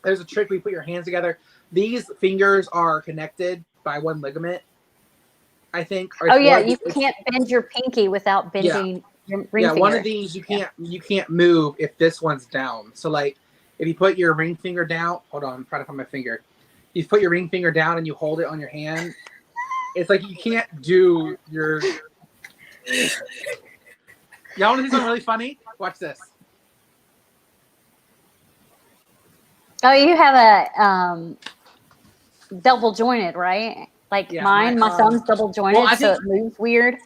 there's a trick where you put your hands together. These fingers are connected by one ligament, I think. Oh yeah, you can't bend your pinky without bending your ring finger. One of these you can't move if this one's down. So like if you put your ring finger down, hold on, I'm trying to find my finger. You put your ring finger down and you hold it on your hand. It's like you can't do your. Y'all want to see something really funny? Watch this. Oh, you have a double jointed, right? Like mine, my thumb's double jointed, so it moves weird.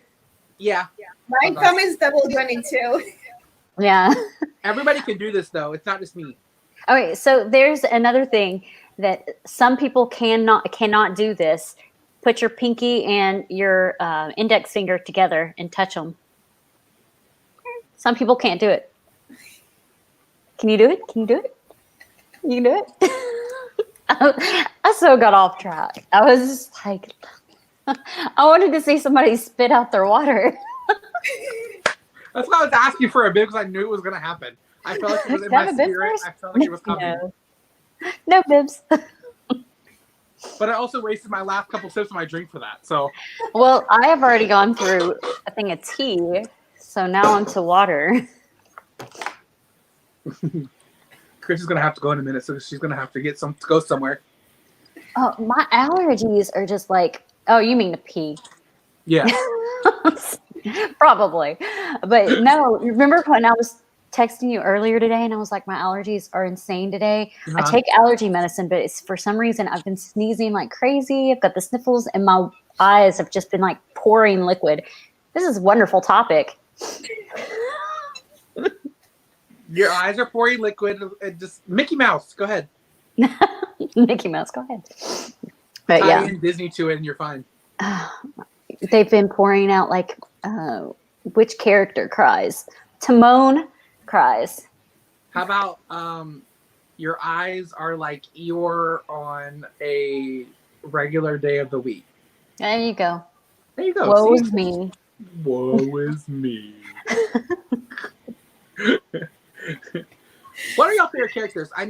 Yeah. My thumb is double jointed too. Yeah. Everybody can do this though. It's not just me. Okay, so there's another thing that some people cannot do this. Put your pinky and your index finger together and touch them. Some people can't do it. Can you do it? Can you do it? You can do it? I so got off track. I was just like, I wanted to see somebody spit out their water. That's why I was asking for a bib because I knew it was going to happen. I felt like it was in my spirit. I felt like it was coming. No bibs. But I also wasted my last couple sips of my drink for that. So, well, I have already gone through a thing of tea, so now I'm to water. Chris is gonna have to go in a minute, so she's gonna have to go somewhere. Oh, my allergies are just like, oh, you mean to pee? Yeah. Probably. But no, remember when I was texting you earlier today and I was like, my allergies are insane today. I take allergy medicine, but it's for some reason I've been sneezing like crazy. I've got the sniffles and my eyes have just been like pouring liquid. This is a wonderful topic. Your eyes are pouring liquid. Just Mickey Mouse. Go ahead. Mickey Mouse, go ahead. But tie in Disney to it and you're fine. They've been pouring out like which character cries? Timon cries. How about your eyes are like Eeyore on a regular day of the week? There you go. There you go. Woe is me. Woe is me. What are y'all favorite characters? I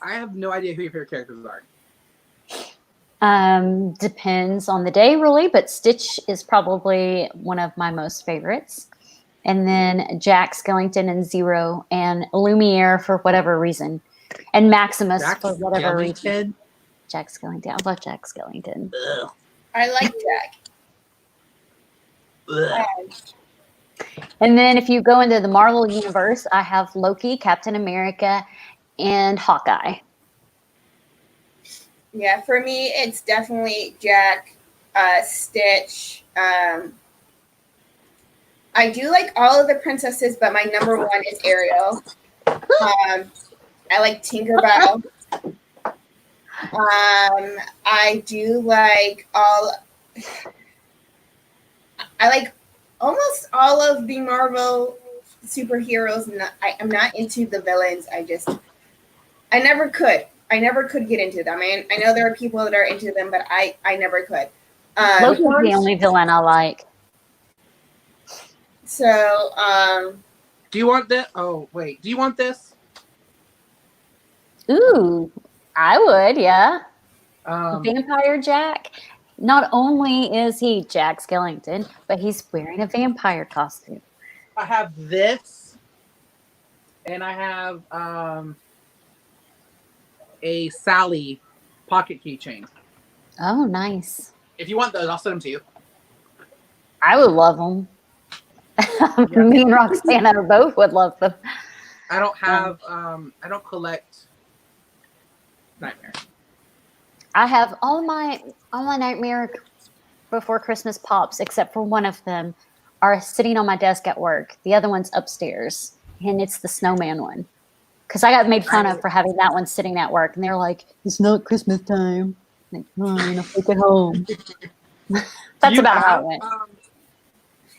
have no idea who your favorite characters are. Depends on the day, really, but Stitch is probably one of my most favorites. And then Jack Skellington and Zero and Lumiere for whatever reason. And Maximus for whatever reason. Jack Skellington. I love Jack Skellington. Ugh. I like Jack. And then if you go into the Marvel universe, I have Loki, Captain America, and Hawkeye. Yeah, for me, it's definitely Jack, Stitch, I do like all of the princesses, but my number one is Ariel. I like Tinkerbell. I do like I like almost all of the Marvel superheroes. I'm not into the villains. I never could. I never could get into them. I know there are people that are into them, but I never could. Loki's the only villain I like. So, do you want this? Oh, wait. Do you want this? Ooh, I would, yeah. Um, Vampire Jack. Not only is he Jack Skellington, but he's wearing a vampire costume. I have this, and I have a Sally pocket keychain. Oh, nice. If you want those, I'll send them to you. I would love them. Me and Roxana both would love them. I don't have. I don't collect Nightmare. I have all my Nightmare Before Christmas pops, except for one of them, are sitting on my desk at work. The other one's upstairs, and it's the snowman one. Because I got made fun of for having that one sitting at work, and they're like, "It's not Christmas time." I'm like, fine, I'll take it home. That's about how it went.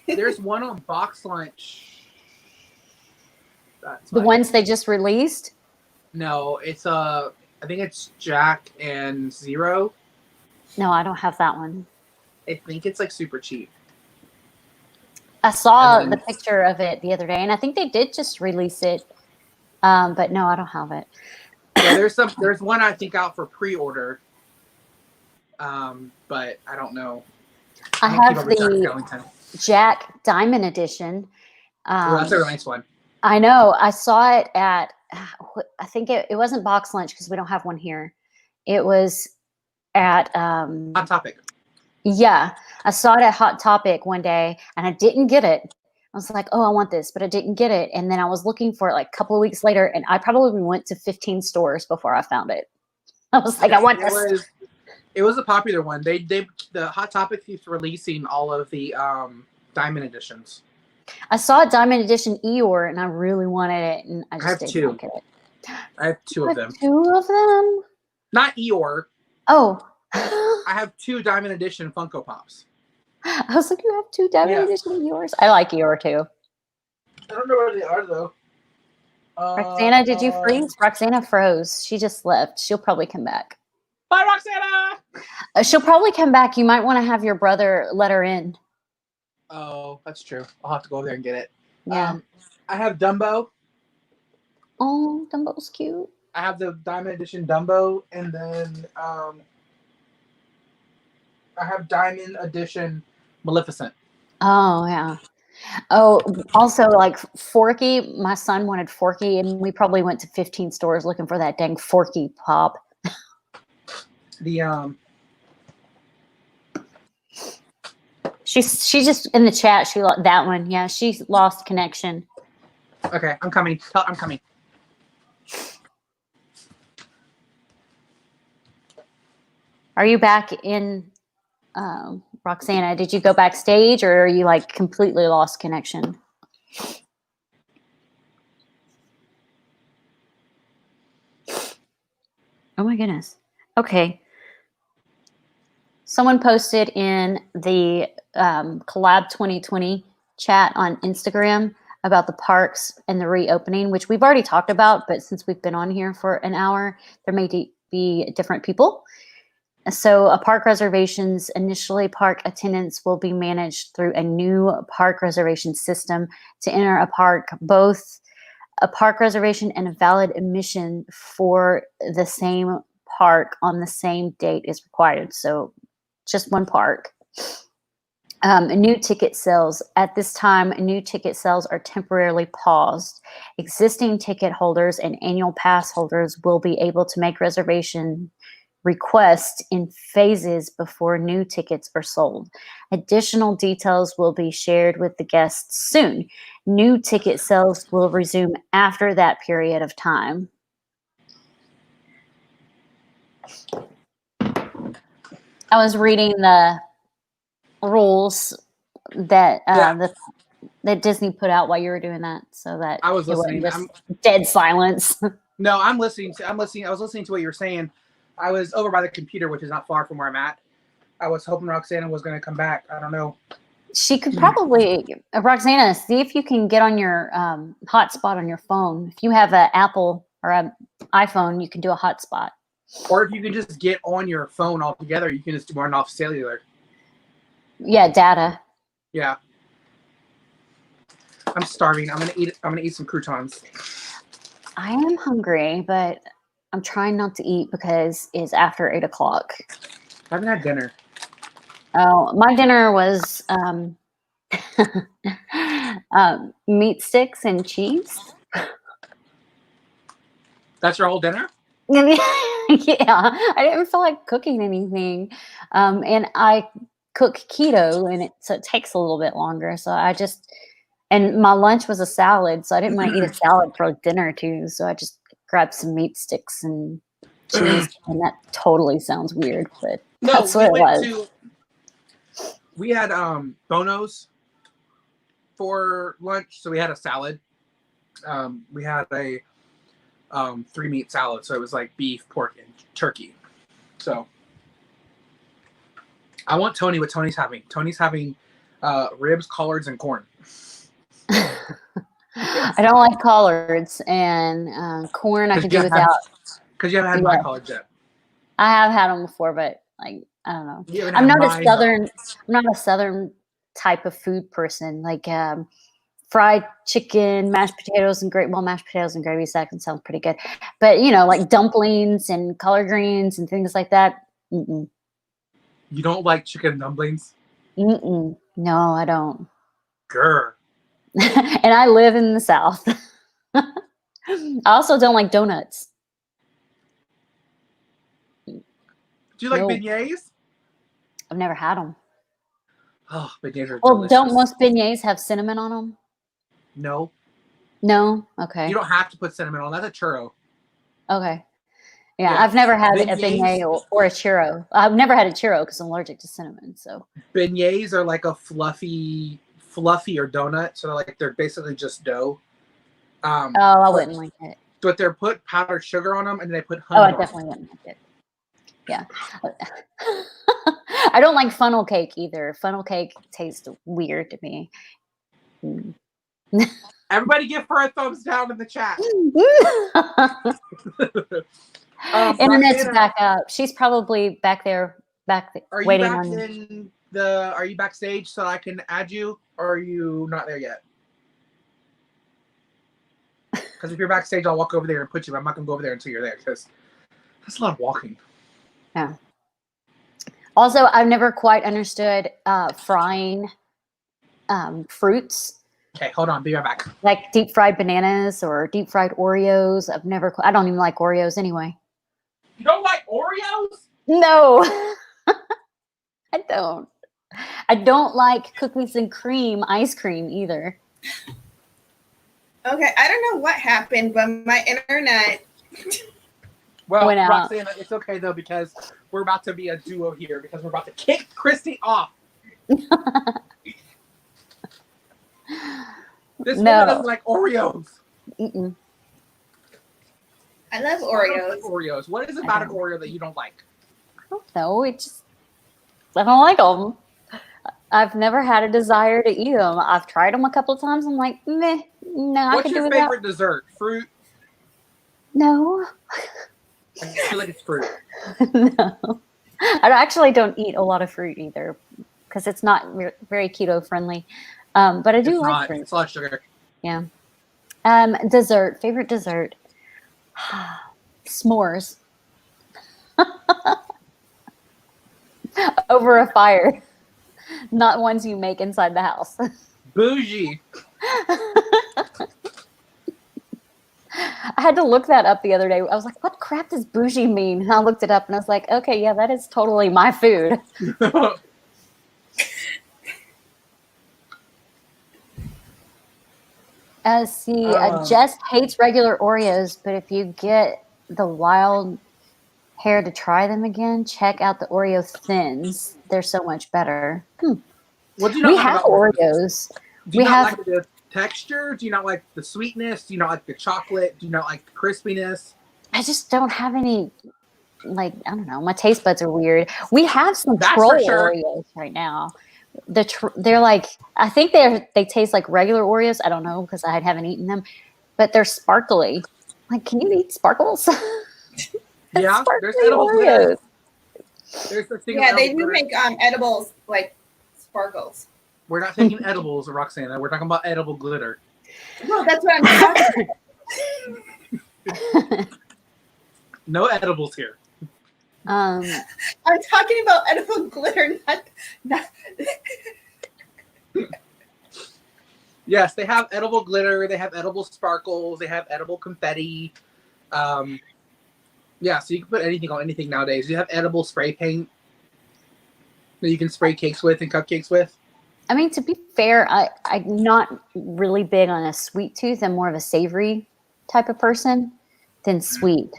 There's one on Box Lunch. The ones they just released? No, it's I think it's Jack and Zero. No, I don't have that one. I think it's like super cheap. I saw the picture of it the other day, and I think they did just release it. But no, I don't have it. Yeah, there's one I think out for pre-order. But I don't know. I have the Jack Diamond Edition. That's a nice one. I know. I saw it at, I think it wasn't Box Lunch because we don't have one here. It was at Hot Topic. Yeah, I saw it at Hot Topic one day, and I didn't get it. I was like, "Oh, I want this," but I didn't get it. And then I was looking for it like a couple of weeks later, and I probably went to 15 stores before I found it. I was like, "I want this." It was a popular one. The Hot Topic keeps releasing all of the Diamond editions. I saw a Diamond Edition Eeyore, and I really wanted it, and I just didn't get it. I have two of them. Two of them? Not Eeyore. Oh. I have 2 Diamond Edition Funko Pops. I was looking to have 2 Diamond Edition Eeyores. I like Eeyore too. I don't know where they are though. Roxana, did you freeze? Roxana froze. She just left. She'll probably come back. Bye, Roxana! She'll probably come back. You might want to have your brother let her in. Oh, that's true. I'll have to go over there and get it. Yeah. I have Dumbo. Oh, Dumbo's cute. I have the Diamond Edition Dumbo, and then I have Diamond Edition Maleficent. Oh, yeah. Oh, also, like Forky. My son wanted Forky, and we probably went to 15 stores looking for that dang Forky pop. The She's just in the chat. She that one. Yeah, she lost connection. Okay, I'm coming. I'm coming. Are you back in, Roxana? Did you go backstage, or are you like completely lost connection? Oh my goodness. Okay. Someone posted in the Collab 2020 chat on Instagram about the parks and the reopening, which we've already talked about, but since we've been on here for an hour, there may be different people. So a park reservations, initially park attendance will be managed through a new park reservation system. To enter a park, both a park reservation and a valid admission for the same park on the same date is required. So just one park. New ticket sales. At this time, new ticket sales are temporarily paused. Existing ticket holders and annual pass holders will be able to make reservation requests in phases before new tickets are sold. Additional details will be shared with the guests soon. New ticket sales will resume after that period of time. I was reading the rules that that Disney put out while you were doing that, so that I was it wasn't listening. just dead silence. No, I'm listening. I was listening to what you were saying. I was over by the computer, which is not far from where I'm at. I was hoping Roxana was going to come back. I don't know. She could probably, Roxana, see if you can get on your hotspot on your phone. If you have an Apple or an iPhone, you can do a hotspot. Or if you can just get on your phone altogether, you can just run off cellular. Yeah, data. Yeah. I'm starving. I'm gonna eat some croutons. I am hungry, but I'm trying not to eat because it's after 8 o'clock. I haven't had dinner. Oh, my dinner was meat sticks and cheese. That's your whole dinner? Yeah, I didn't feel like cooking anything, and I cook keto, and so it takes a little bit longer. So and my lunch was a salad, so I didn't want to eat a salad for dinner too. So I just grabbed some meat sticks and cheese, and that totally sounds weird, but that's what it was. We had Bono's for lunch, so we had a salad. We had a 3-meat salad, so it was like beef, pork, and turkey. So I want Tony what Tony's having. Tony's having ribs, collards, and corn. I don't like collards, and corn I could do without. Because you haven't had my collards yet. I have had them before, but like I don't know. I'm not a southern type of food person. Like fried chicken, mashed potatoes, and mashed potatoes and gravy. So that can sound pretty good. But like dumplings and collard greens and things like that. Mm-mm. You don't like chicken dumplings? Mm-mm. No, I don't. Grr. And I live in the South. I also don't like donuts. Do you like beignets? I've never had them. Oh, beignets are delicious. Well, don't most beignets have cinnamon on them? No. No? Okay. You don't have to put cinnamon on. That's a churro. Okay. Yeah, I've never had a beignet or a churro. I've never had a churro because I'm allergic to cinnamon. So beignets are like a fluffier donut. So they're basically just dough. I wouldn't like it. But they're put powdered sugar on them, and they put honey. I definitely wouldn't like it. Yeah. I don't like funnel cake either. Funnel cake tastes weird to me. Everybody give her a thumbs down in the chat. Internet's back up. She's probably back there waiting on you. Are you backstage so I can add you, or are you not there yet? Because if you're backstage, I'll walk over there and put you. I'm not gonna go over there until you're there because that's a lot of walking. Yeah. Also, I've never quite understood frying fruits. Okay, hold on. Be right back. Like deep fried bananas or deep fried Oreos. I don't even like Oreos anyway. You don't like Oreos? No, I don't. I don't like cookies and cream ice cream either. Okay, I don't know what happened, but my internet Well, went out. Roxana, it's okay though because we're about to be a duo here because we're about to kick Christy off. This woman doesn't like Oreos. Mm-mm. I love Oreos. I don't like Oreos. What is it about an Oreo that you don't like? I don't know. I don't like them. I've never had a desire to eat them. I've tried them a couple of times. I'm like, meh, no. What's your favorite dessert? Fruit? No. I feel like it's fruit. No. I actually don't eat a lot of fruit either because it's not very keto friendly. But I do like fruit. It's a lot of sugar. Yeah. Dessert. Favorite dessert. S'mores. Over a fire. Not ones you make inside the house. Bougie. I had to look that up the other day. I was like, what crap does bougie mean? And I looked it up and I was like, okay, yeah, that is totally my food. Jess hates regular Oreos, but if you get the wild hair to try them again, check out the Oreo Thins. They're so much better. What do you know we have Oreos. Do you not like the texture? Do you not like the sweetness? Do you not like the chocolate? Do you not like the crispiness? I just don't have any, like, I don't know. My taste buds are weird. We have some That's troll for sure. Oreos right now. They're like, I think they taste like regular Oreos. I don't know because I haven't eaten them, but they're sparkly. Like, can you eat sparkles? Yeah, there's Sparkly edible glitter. Oreos. There's the thing. Yeah, they edible do glitter. make edibles like sparkles. We're not taking edibles, Roxana. We're talking about edible glitter. No, that's what I'm talking about. No edibles here. I'm talking about edible glitter, not Yes, they have edible glitter. They have edible sparkles. They have edible confetti. Yeah, so you can put anything on anything nowadays. You have edible spray paint that you can spray cakes with and cupcakes with. I mean, to be fair, I'm not really big on a sweet tooth. I'm more of a savory type of person than sweet.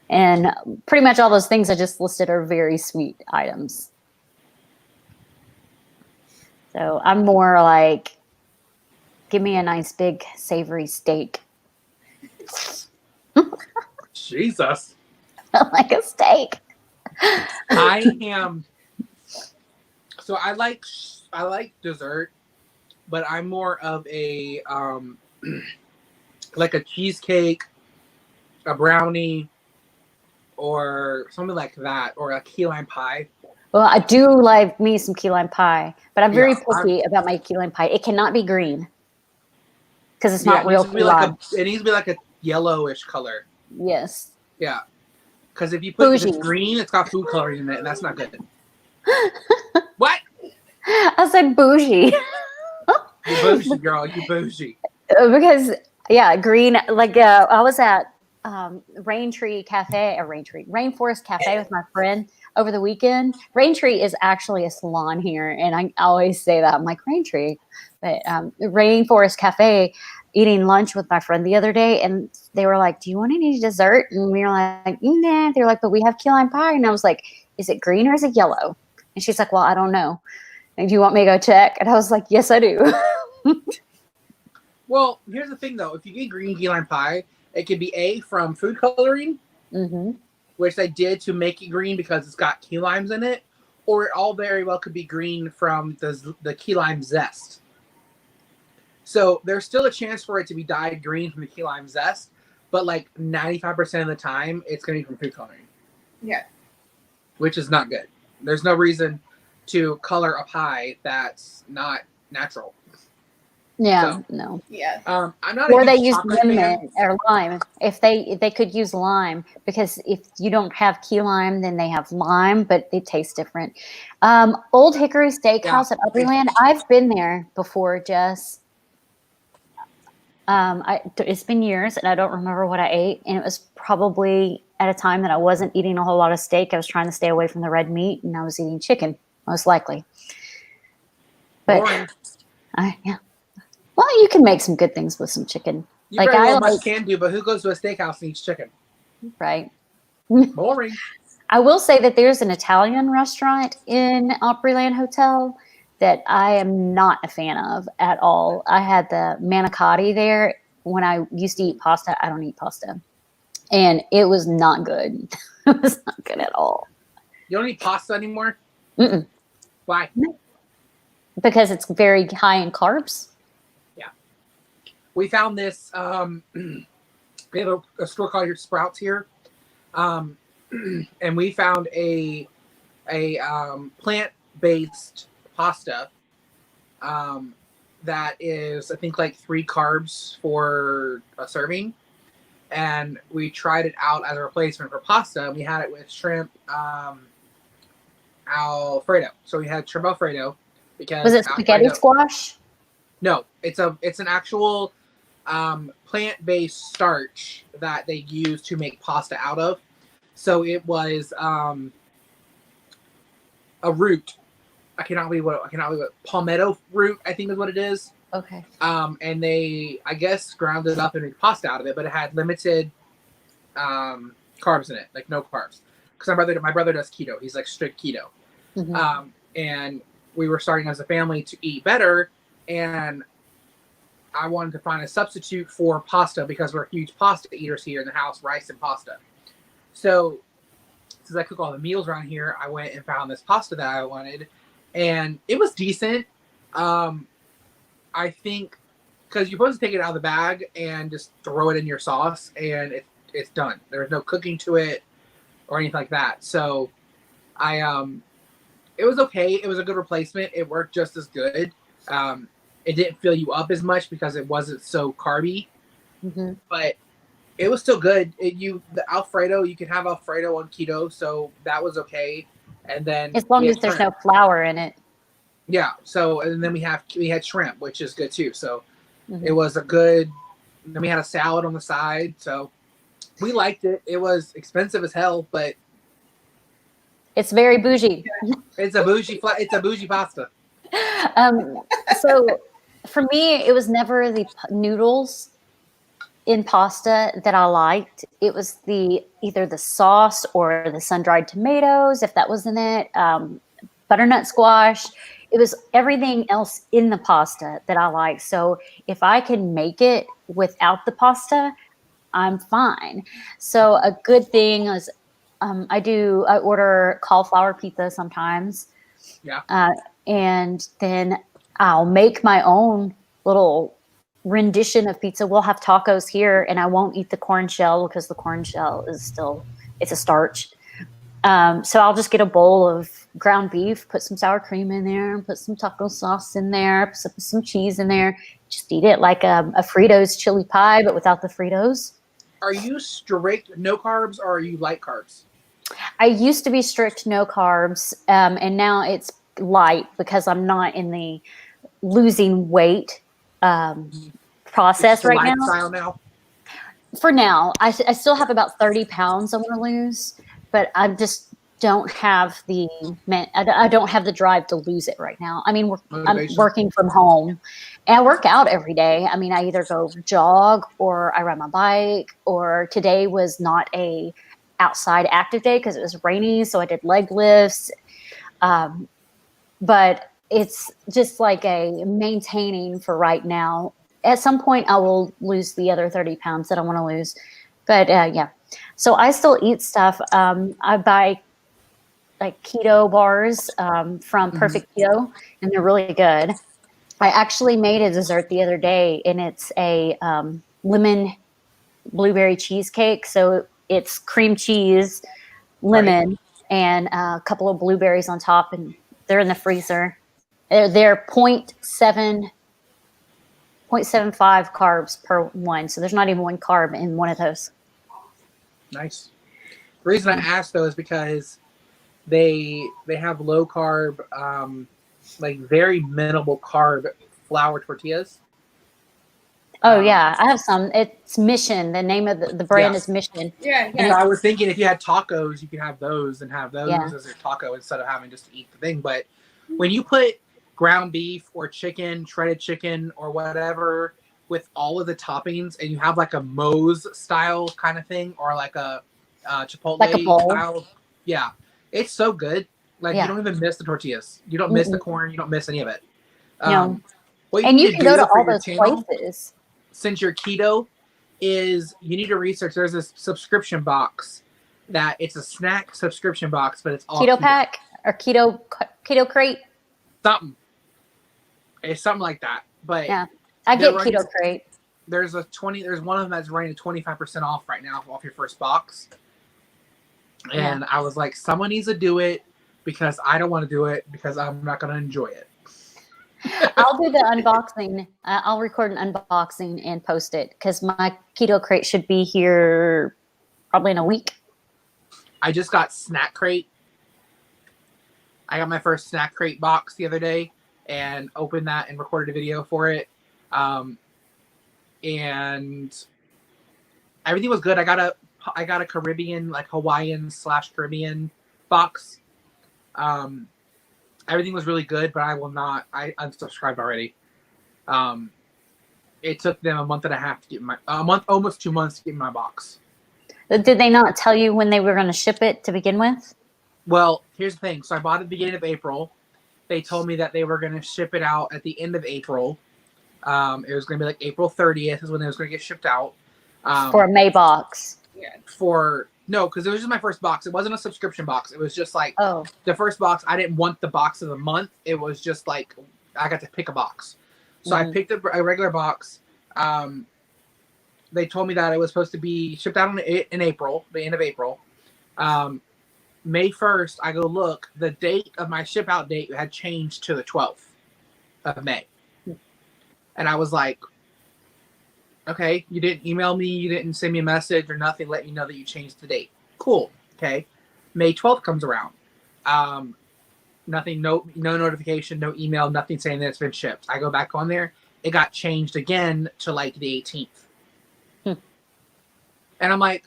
And pretty much all those things I just listed are very sweet items. So I'm more like, give me a nice big savory steak. Jesus. Like a steak. I am. So I like dessert, but I'm more of a like a cheesecake, a brownie, or something like that, or a key lime pie. Well, I do like me some key lime pie, but I'm very Yeah, picky about my key lime pie. It cannot be green because it's not real key lime. It needs to be like a yellowish color. Yes. Yeah, because if you put Bougie. it green, it's got food coloring in it, and that's not good. What? I said bougie. You bougie, girl. You bougie. Because, yeah, green, like I was at Rainforest Cafe with my friend over the weekend. Raintree is actually a salon here, and I always say that. I'm like, Raintree. But Rainforest Cafe, eating lunch with my friend the other day, and they were like, do you want any dessert? And we were like, nah. They're like, but we have key lime pie. And I was like, is it green or is it yellow? And she's like, well, I don't know. And do you want me to go check? And I was like, yes, I do. Well, here's the thing, though. If you get green key lime pie, it could be from food coloring, which they did to make it green because it's got key limes in it, or it all very well could be green from the key lime zest. So there's still a chance for it to be dyed green from the key lime zest, but like 95% of the time, it's going to be from food coloring. Yeah. Which is not good. There's no reason to color a pie that's not natural. Yeah, so, no. Yeah. I'm not. Or they use lemon or lime. If they could use lime, because if you don't have key lime, then they have lime, but it tastes different. Old Hickory Steakhouse at Upperland. I've been there before, Jess. It's been years, and I don't remember what I ate, and it was probably at a time that I wasn't eating a whole lot of steak. I was trying to stay away from the red meat, and I was eating chicken, most likely. But yeah. Well, you can make some good things with some chicken. You very well much can do, but who goes to a steakhouse and eats chicken? Right. Boring. I will say that there's an Italian restaurant in Opryland Hotel that I am not a fan of at all. I had the manicotti there when I used to eat pasta. I don't eat pasta. And it was not good. It was not good at all. You don't eat pasta anymore? Mm-mm. Why? Because it's very high in carbs. Yeah. We found this, we have a store called your Sprouts here. And we found a plant-based pasta that is, I think, like 3 carbs for a serving. And we tried it out as a replacement for pasta. We had it with shrimp Alfredo. So we had shrimp Alfredo. Because was it spaghetti squash? No, it's an actual plant-based starch that they use to make pasta out of. So it was a root. I cannot believe what palmetto root, I think is what it is. Okay. And they, I guess, ground it up and made pasta out of it, but it had limited carbs in it, like no carbs. Because my brother does keto. He's like strict keto. Mm-hmm. And we were starting as a family to eat better, and I wanted to find a substitute for pasta because we're huge pasta eaters here in the house, rice and pasta. So since I cook all the meals around here, I went and found this pasta that I wanted, and it was decent. I think because you're supposed to take it out of the bag and just throw it in your sauce, and it's done. There's no cooking to it or anything like that. So it was okay. It was a good replacement. It worked just as good. It didn't fill you up as much because it wasn't so carby, but it was still good. The Alfredo, you can have Alfredo on keto, so that was okay. And then as long as there's no flour in it. Yeah. So and then we had shrimp, which is good too. So it was a good. Then we had a salad on the side, so we liked it. It was expensive as hell, but it's very bougie. It's a bougie pasta. So for me, it was never the noodles in pasta that I liked. It was either the sauce or the sun-dried tomatoes, if that was in it, butternut squash. It was everything else in the pasta that I liked. So if I can make it without the pasta, I'm fine. So a good thing is I order cauliflower pizza sometimes. Yeah. And then I'll make my own little rendition of pizza. We'll have tacos here, and I won't eat the corn shell because the corn shell is it's a starch. So I'll just get a bowl of ground beef, put some sour cream in there, put some taco sauce in there, put some cheese in there. Just eat it like a Fritos chili pie, but without the Fritos. Are you strict no carbs or are you light carbs? I used to be strict no carbs, and now it's light because I'm not in the losing weight process right now. For now, I still have about 30 pounds I want to lose, but I just don't have I don't have the drive to lose it right now. I mean, I'm working from home, and I work out every day. I mean, I either go jog or I ride my bike, or today was not a outside active day because it was rainy, so I did leg lifts. But it's just like a maintaining for right now. At some point, I will lose the other 30 pounds that I want to lose. But yeah, so I still eat stuff. I buy like keto bars from Perfect Keto, and they're really good. I actually made a dessert the other day, and it's a lemon blueberry cheesecake. So it's cream cheese, lemon, and a couple of blueberries on top, and they're in the freezer. They're 0.75 carbs per one. So there's not even one carb in one of those. Nice. The reason I asked though is because they have low carb, like very minimal carb flour tortillas. Oh yeah, I have some. It's Mission. The name of the brand is Mission. Yeah. And I was thinking if you had tacos, you could have those as your taco instead of having just to eat the thing. But when you put ground beef or chicken, shredded chicken or whatever with all of the toppings, and you have like a Moe's style kind of thing or like a Chipotle style, yeah, it's so good. Like you don't even miss the tortillas. You don't miss the corn. You don't miss any of it. No. And you can go to all those places. Since you're keto, you need to research. There's this subscription box that it's a snack subscription box, but it's all keto pack or keto crate. Something. It's something like that. But yeah, I get keto crate. There's one of them that's running 25% off right now off your first box. And I was like, someone needs to do it because I don't want to do it because I'm not going to enjoy it. I'll do the unboxing. I'll record an unboxing and post it because my keto crate should be here probably in a week. I just got Snack Crate. I got my first Snack Crate box the other day and opened that and recorded a video for it. And everything was good. I got a Caribbean, like Hawaiian/Caribbean box. Everything was really good, but I unsubscribed already. It took them a month and a half to get almost 2 months to get my box. Did they not tell you when they were going to ship it to begin with? Well, here's the thing. So I bought it at the beginning of April, They told me that they were going to ship it out at the end of April. It was going to be like April 30th is when it was going to get shipped out. For a May box. Yeah. No, because it was just my first box. It wasn't a subscription box. It was just like Oh. the first box. I didn't want the box of the month. It was just like I got to pick a box. So I picked a regular box. They told me that it was supposed to be shipped out in April, the end of April. May 1st, I go look. The date of my ship out date had changed to the 12th of May. And I was like, okay, you didn't email me, you didn't send me a message or nothing, let me know that you changed the date. Cool. Okay. May 12th comes around. Nothing, no notification, no email, nothing saying that it's been shipped. I go back on there. It got changed again to like the 18th. And I'm like,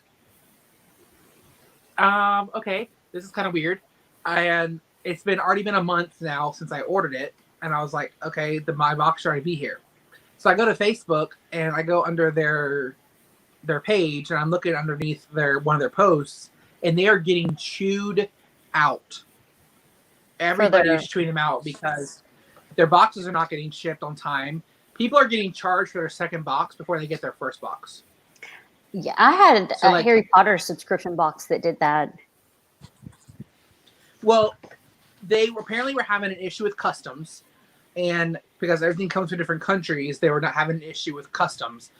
okay, this is kind of weird. And it's already been a month now since I ordered it. And I was like, okay, my box should already be here. So I go to Facebook and I go under their page and I'm looking underneath one of their posts and they are getting chewed out. Everybody is chewing them out because their boxes are not getting shipped on time. People are getting charged for their second box before they get their first box. Yeah, I had a Harry Potter subscription box that did that. Well, they apparently were having an issue with customs. And because everything comes from different countries, they were not having an issue with customs.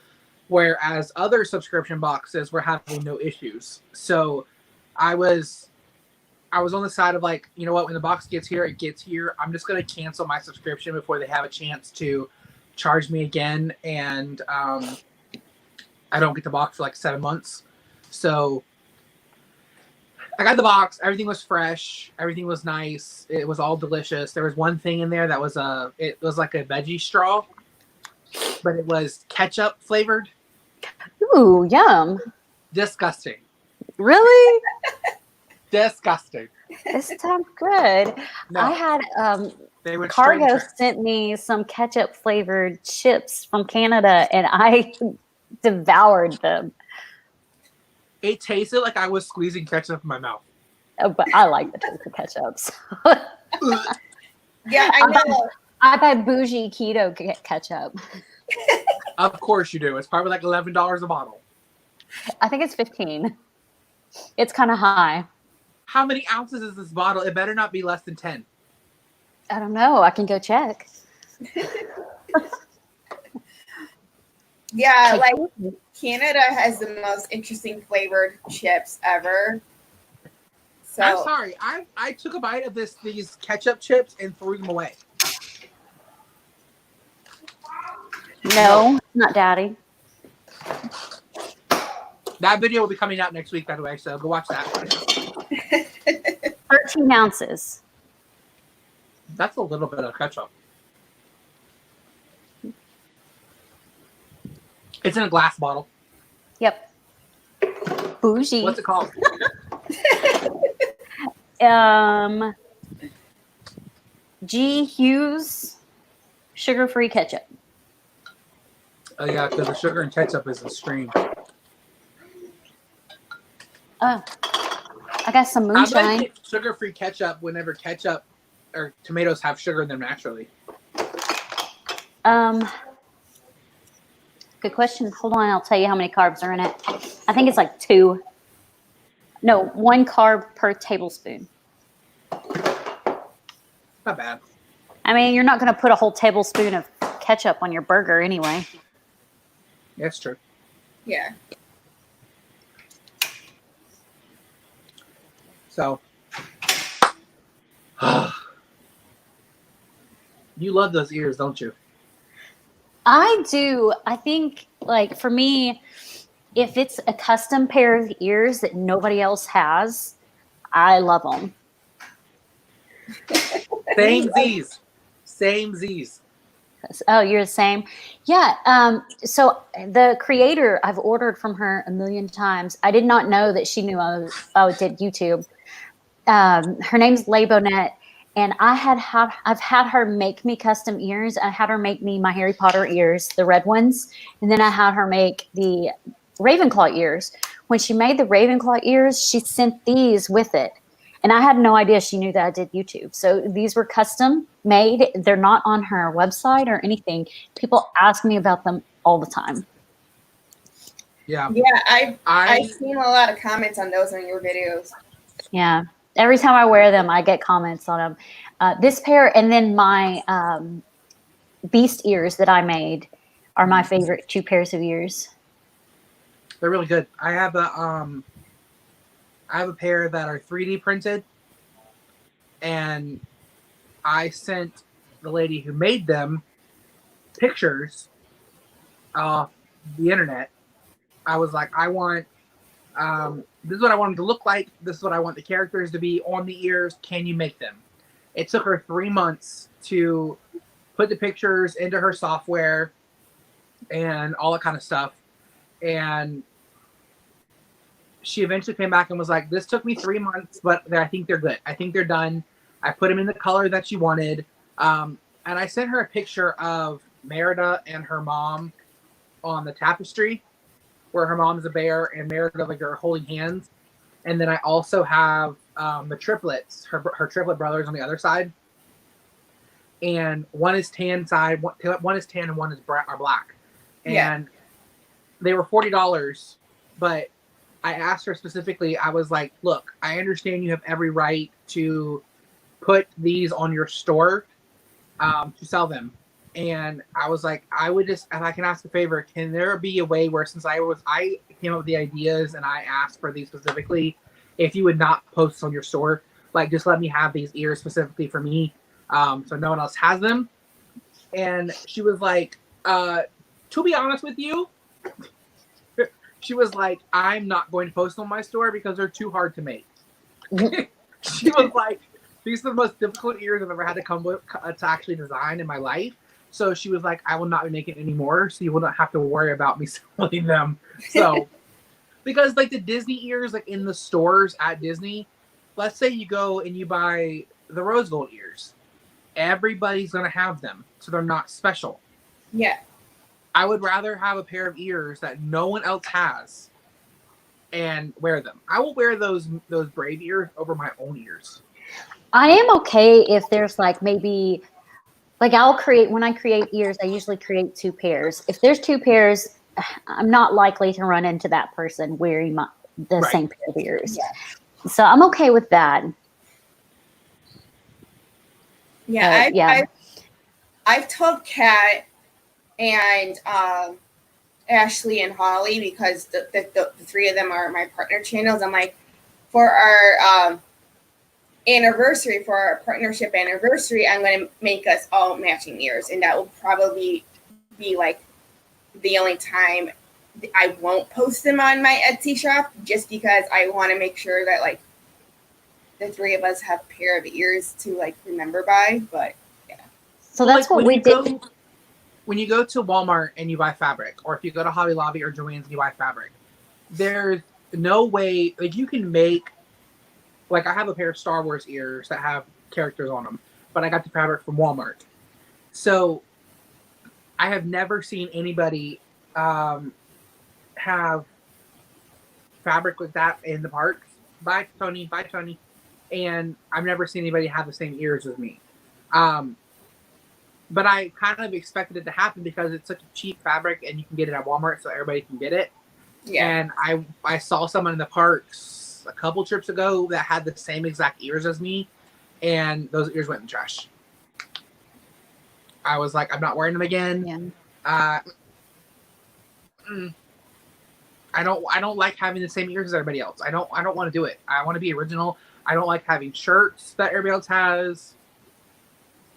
Whereas other subscription boxes were having no issues. So I was on the side of like, you know what, when the box gets here, it gets here. I'm just going to cancel my subscription before they have a chance to charge me again. And I don't get the box for like 7 months. So I got the box. Everything was fresh. Everything was nice. It was all delicious. There was one thing in there that was it was like a veggie straw, but it was ketchup flavored. Ooh, yum. Disgusting. Really? Disgusting. This sounds good. No. I had They were Cargo sent me some ketchup flavored chips from Canada and I devoured them. It tasted like I was squeezing ketchup in my mouth. Oh, but I like the taste of ketchup. Yeah, I know. I buy bougie keto ketchup. Of course you do. It's probably like $11 a bottle. I think it's 15. It's kind of high. How many ounces is this bottle? It better not be less than 10. I don't know. I can go check. Yeah, like Canada has the most interesting flavored chips ever. So I'm sorry. I took a bite of these ketchup chips and threw them away. No, not daddy. That video will be coming out next week, by the way, so go watch that. 13 ounces. That's a little bit of ketchup. It's in a glass bottle. Yep. Bougie. What's it called? G. Hughes sugar-free ketchup. Oh yeah, because the sugar and ketchup is extreme. Oh, I got some I moonshine. like sugar-free ketchup whenever ketchup or tomatoes have sugar in them naturally. Good question. Hold on, I'll tell you how many carbs are in it. I think it's like 2. No, 1 carb per tablespoon. Not bad. I mean, you're not going to put a whole tablespoon of ketchup on your burger anyway. That's true. yeah. So, you love those ears, don't you? I do. I think, like, for me, if it's a custom pair of ears that nobody else has, I love them. Same Z's. Same Z's. Oh, you're the same? Yeah. So the creator, I've ordered from her a million times. I did not know that she knew I did YouTube. Her name's Beignets, and I've had her make me custom ears. I had her make me my Harry Potter ears, the red ones, and then I had her make the Ravenclaw ears. When she made the Ravenclaw ears, she sent these with it. And I had no idea she knew that I did YouTube. So these were custom made. They're not on her website or anything. People ask me about them all the time. Yeah. Yeah, I've seen a lot of comments on those on your videos. Yeah. Every time I wear them, I get comments on them. This pair and then my beast ears that I made are my favorite 2 pairs of ears. They're really good. I have a pair that are 3D printed, and I sent the lady who made them pictures off the internet. I was like, I want this is what I want them to look like. This is what I want the characters to be on the ears. Can you make them? It took her 3 months to put the pictures into her software and all that kind of stuff. And she eventually came back and was like, this took me 3 months, but I think they're good. I think they're done. I put them in the color that she wanted. And I sent her a picture of Merida and her mom on the tapestry, where her mom's a bear and Merida like are holding hands. And then I also have the triplets, her triplet brothers on the other side. And one is tan side, one is tan and one is black. And they were $40, but I asked her specifically, I was like, look, I understand you have every right to put these on your store to sell them. And I was like, I would just, if I can ask a favor, can there be a way where since I came up with the ideas and I asked for these specifically, if you would not post on your store, like just let me have these ears specifically for me, so no one else has them. And she was like, to be honest with you, she was like, I'm not going to post on my store because they're too hard to make. She was like, these are the most difficult ears I've ever had to come with to actually design in my life. So she was like, I will not be making any more, so you will not have to worry about me selling them. So, because like the Disney ears, like in the stores at Disney, let's say you go and you buy the rose gold ears. Everybody's going to have them, so they're not special. Yeah. I would rather have a pair of ears that no one else has and wear them. I will wear those Brave ears over my own ears. I am okay if there's like maybe, like when I create ears, I usually create 2 pairs. If there's 2 pairs, I'm not likely to run into that person wearing the same pair of ears. Yeah. So I'm okay with that. Yeah, I've told Kat and Ashley and Holly, because the 3 of them are my partner channels. I'm like, for our anniversary, for our partnership anniversary, I'm going to make us all matching ears, and that will probably be like the only time I won't post them on my Etsy shop, just because I want to make sure that like the 3 of us have a pair of ears to like remember by. But yeah, so that's what we did. When you go to Walmart and you buy fabric, or if you go to Hobby Lobby or Joann's and you buy fabric, there's no way, like you can make, like I have a pair of Star Wars ears that have characters on them, but I got the fabric from Walmart. So I have never seen anybody have fabric with that in the parks. Bye, Tony. And I've never seen anybody have the same ears as me. But I kind of expected it to happen because it's such a cheap fabric and you can get it at Walmart, so everybody can get it. Yeah. And I saw someone in the parks a couple trips ago that had the same exact ears as me, and those ears went in the trash. I was like, I'm not wearing them again. Yeah. I don't like having the same ears as everybody else. I don't want to do it. I want to be original. I don't like having shirts that everybody else has.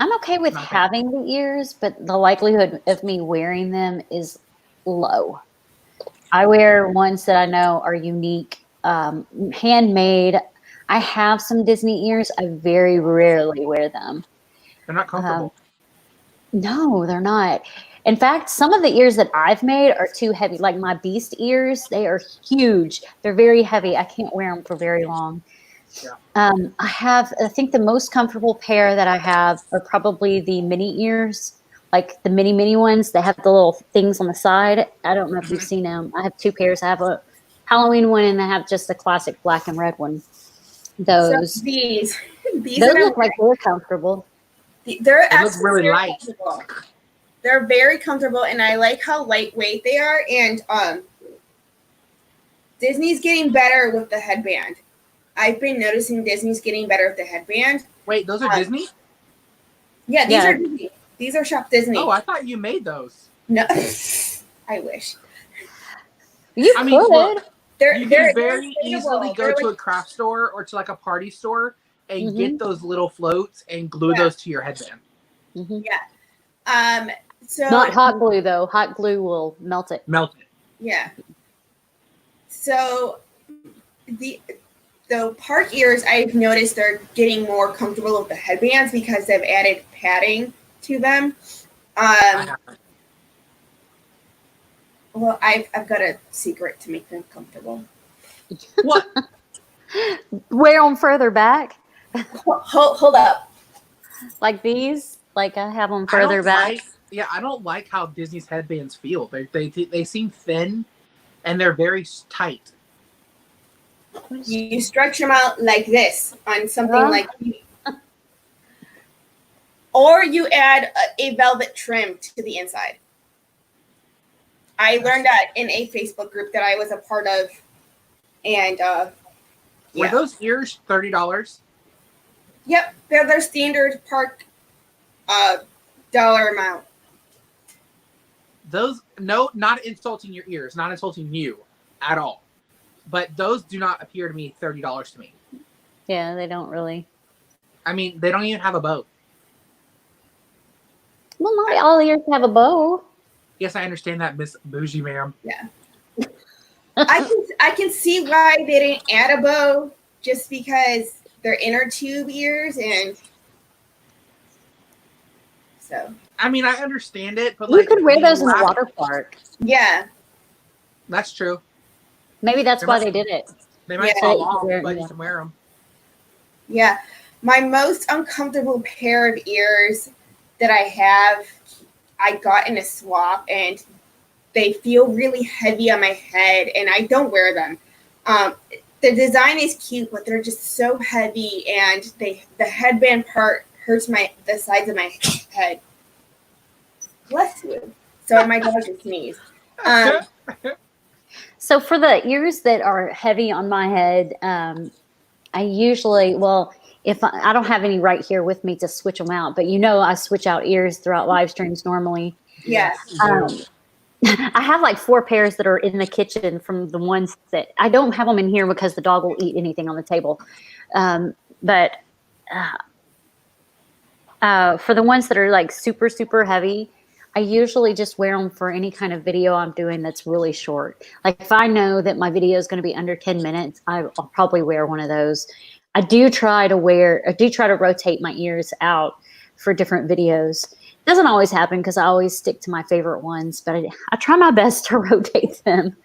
I'm okay with having the ears, but the likelihood of me wearing them is low. I wear ones that I know are unique, handmade. I have some Disney ears. I very rarely wear them. They're not comfortable. No, they're not. In fact, some of the ears that I've made are too heavy. Like my Beast ears, they are huge. They're very heavy. I can't wear them for very long. Yeah. I think the most comfortable pair that I have are probably the mini ears, like the mini ones. They have the little things on the side. I don't know if you've seen them. I have 2 pairs. I have a Halloween one and I have just a classic black and red one. Those. So these Those that I'm look like they're comfortable. they're It looks actually really very light. comfortable. They're very comfortable, and I like how lightweight they are. And Disney's getting better with the headband. I've been noticing Disney's getting better with the headband. Wait, those are Disney? Yeah, these Yeah. are Disney. These are Shop Disney. Oh, I thought you made those. No, I wish. You I mean, could. look, They're you they're can very inflatable. easily go They're to a like, craft store or to like a party store and Mhm. get those little floats and glue Yeah. those to your headband. Mhm. so Not hot glue though. Hot glue will melt it. Melt it. yeah. So the park ears, I've noticed they're getting more comfortable with the headbands because they've added padding to them. Well, I've got a secret to make them comfortable. What? Wear them further back, Hold up. like these. Like I have them I don't further back. I don't like how Disney's headbands feel. They seem thin and they're very tight. You stretch them out like this on something like, or you add a velvet trim to the inside. I learned that in a Facebook group that I was a part of, and Were those ears $30? Yep, they're their standard park dollar amount. Those, no, not insulting your ears, not insulting you at all. But those do not appear to me $30 to me. Yeah, they don't really. I mean, they don't even have a bow. Well, not all ears have a bow. Yes, I understand that, Miss Bougie, ma'am. Yeah. I can see why they didn't add a bow, just because they're inner tube ears, and so. I mean, I understand it, but You like, could wear those in the water park. Yeah. That's true. Maybe that's why they did it. They might Yeah. fall off, Yeah. but you can wear them. Yeah. My most uncomfortable pair of ears that I have, I got in a swap, and they feel really heavy on my head, and I don't wear them. The design is cute, but they're just so heavy, and the headband part hurts the sides of my head. Bless you. So my dog just sneezed. So for the ears that are heavy on my head, I usually, if I don't have any right here with me to switch them out, but I switch out ears throughout live streams normally. Yeah. I have like 4 pairs that are in the kitchen from the ones that I don't have them in here because the dog will eat anything on the table. But for the ones that are like super, super heavy, I usually just wear them for any kind of video I'm doing that's really short. Like if I know that my video is going to be under 10 minutes, I'll probably wear one of those. I do try to rotate my ears out for different videos. It doesn't always happen because I always stick to my favorite ones, but I try my best to rotate them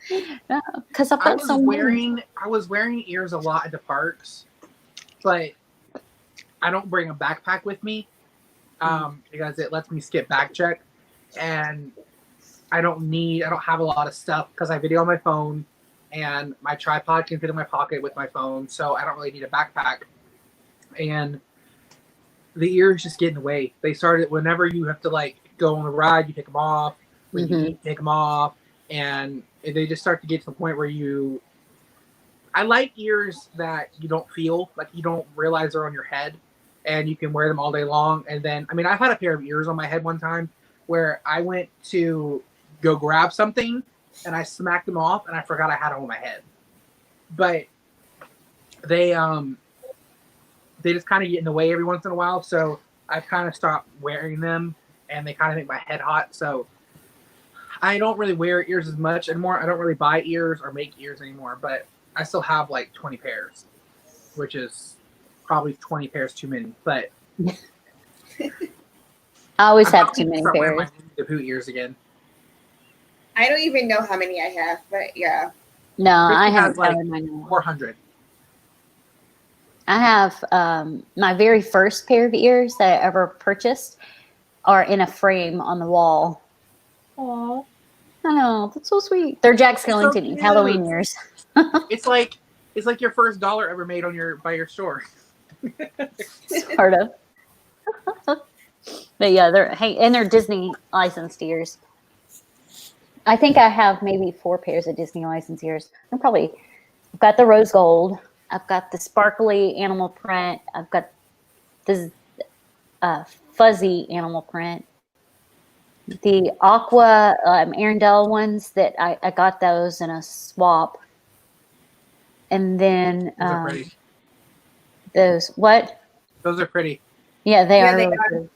because I've got so many. I was wearing ears a lot at the parks, but I don't bring a backpack with me because it lets me skip back check, and I don't have a lot of stuff because I video on my phone, and my tripod can fit in my pocket with my phone, so I don't really need a backpack. And the ears just get in the way. They started whenever you have to like go on the ride, you take them off. When you eat, take them off, and they just start to get to the point where I like ears that you don't feel, like you don't realize they're on your head, and you can wear them all day long. And then, I mean, I've had a pair of ears on my head one time where I went to go grab something and I smacked them off and I forgot I had them on my head. But they just kind of get in the way every once in a while, so I've kind of stopped wearing them, and they kind of make my head hot. So I don't really wear ears as much anymore. I don't really buy ears or make ears anymore, but I still have like 20 pairs, which is probably 20 pairs too many. But I always have too many pairs. My the Pooh ears again. I don't even know how many I have, but yeah. No, I have haven't like counted mine. 400. I have my very first pair of ears that I ever purchased are in a frame on the wall. Aww. I know, that's so sweet. They're Jack Skellington so Halloween ears. It's like It's like your first dollar ever made on by your store. Sort of. But yeah, they're Disney licensed ears. I think I have maybe 4 pairs of Disney licensed ears. I've got the rose gold. I've got the sparkly animal print. I've got this fuzzy animal print. The aqua Arendelle ones that I got those in a swap. And then Those are pretty. those what? Those are pretty. Yeah, they are. They really are. pretty.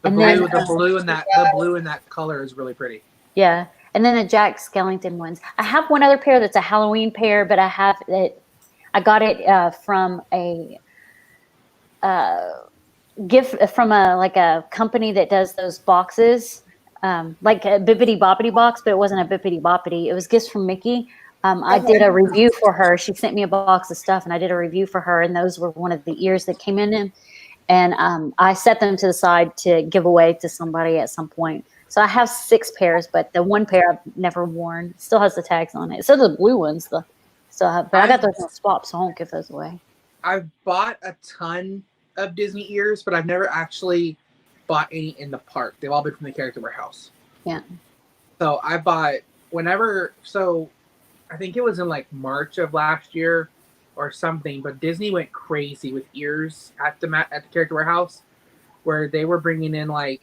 The And blue, then, the blue in that color is really pretty. yeah, and then the Jack Skellington ones. I have one other pair that's a Halloween pair, but I have it. I got it from a gift from a company that does those boxes, like a Bippity Boppity box, but it wasn't a Bippity Boppity. It was gifts from Mickey. I did a review for her. She sent me a box of stuff, and I did a review for her, and those were one of the ears that came in. And I set them to the side to give away to somebody at some point. So I have 6 pairs, but the one pair I've never worn. It still has the tags on it. So the blue ones, but I got those on swap, so I won't give those away. I've bought a ton of Disney ears, but I've never actually bought any in the park. They've all been from the Character Warehouse. Yeah. So I bought I think it was in like March of last year or something, but Disney went crazy with ears at the Character Warehouse, where they were bringing in like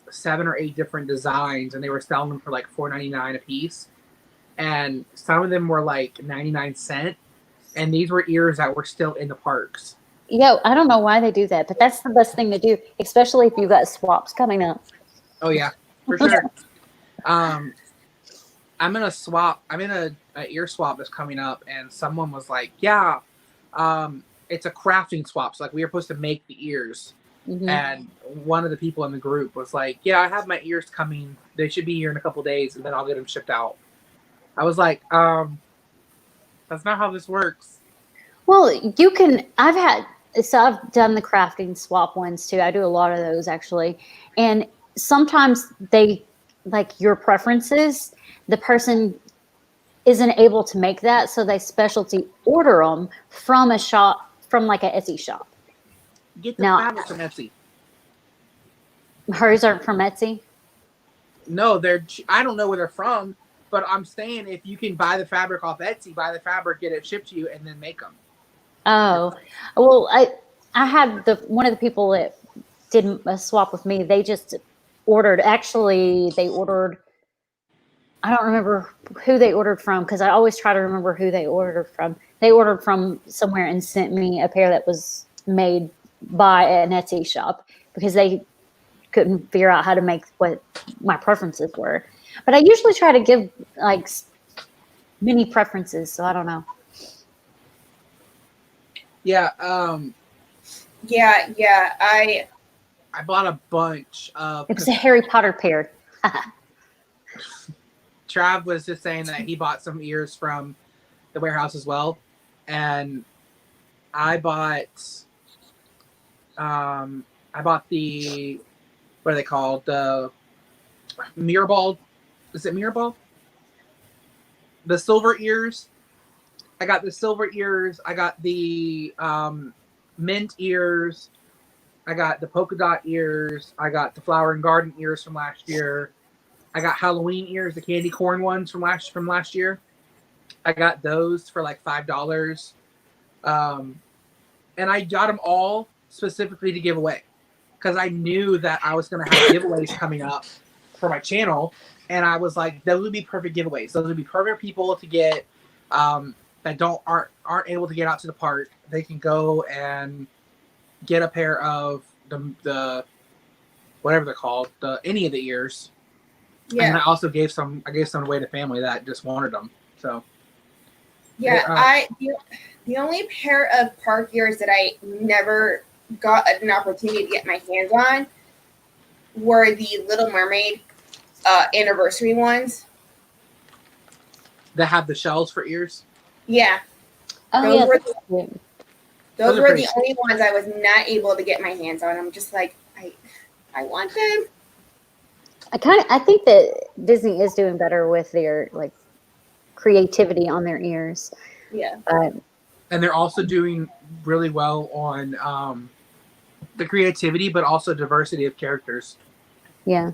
7 or 8 different designs, and they were selling them for like $4.99 a piece, and some of them were like 99 cents, and these were ears that were still in the parks. Yeah, I don't know why they do that, but that's the best thing to do, especially if you've got swaps coming up. Oh yeah, for sure. I'm in a ear swap that's coming up, and someone was like, yeah, it's a crafting swap. So like we were supposed to make the ears. Mm-hmm. And one of the people in the group was like, yeah, I have my ears coming. They should be here in a couple days, and then I'll get them shipped out. I was like, that's not how this works. Well, I've done the crafting swap ones too. I do a lot of those actually. And sometimes they, like your preferences, the person isn't able to make that. So they specialty order them from a shop, from like a Etsy shop. Get the fabric from Etsy. Hers aren't from Etsy? No, I don't know where they're from, but I'm saying if you can buy the fabric off Etsy, buy the fabric, get it shipped to you, and then make them. Oh, well, I had one of the people that did a swap with me. They just ordered. Actually, they ordered. I don't remember who they ordered from because I always try to remember who they ordered from. They ordered from somewhere and sent me a pair that was made by an Etsy shop because they couldn't figure out how to make what my preferences were. But I usually try to give like mini preferences, so I don't know. Yeah. Yeah. I bought a bunch of. It was a Harry Potter pair. Trav was just saying that he bought some ears from the warehouse as well, and I bought the, what are they called? The mirror ball. Is it mirror ball? The silver ears. I got the silver ears. I got the mint ears. I got the polka dot ears. I got the flower and garden ears from last year. I got Halloween ears, the candy corn ones from last year. I got those for like $5. And I got them all specifically to give away because I knew that I was going to have giveaways coming up for my channel. And I was like, those would be perfect giveaways. Those would be perfect people to get that aren't able to get out to the park. They can go and get a pair of the whatever they're called, any of the ears. Yeah. And I also gave some away to family that just wanted them. So yeah, the only pair of park ears that I never got an opportunity to get my hands on were the Little Mermaid anniversary ones. That have the shells for ears? Yeah. Oh, those were the only ones I was not able to get my hands on. I'm just like, I want them. I think that Disney is doing better with their like creativity on their ears. Yeah. And they're also doing really well on the creativity, but also diversity of characters. Yeah.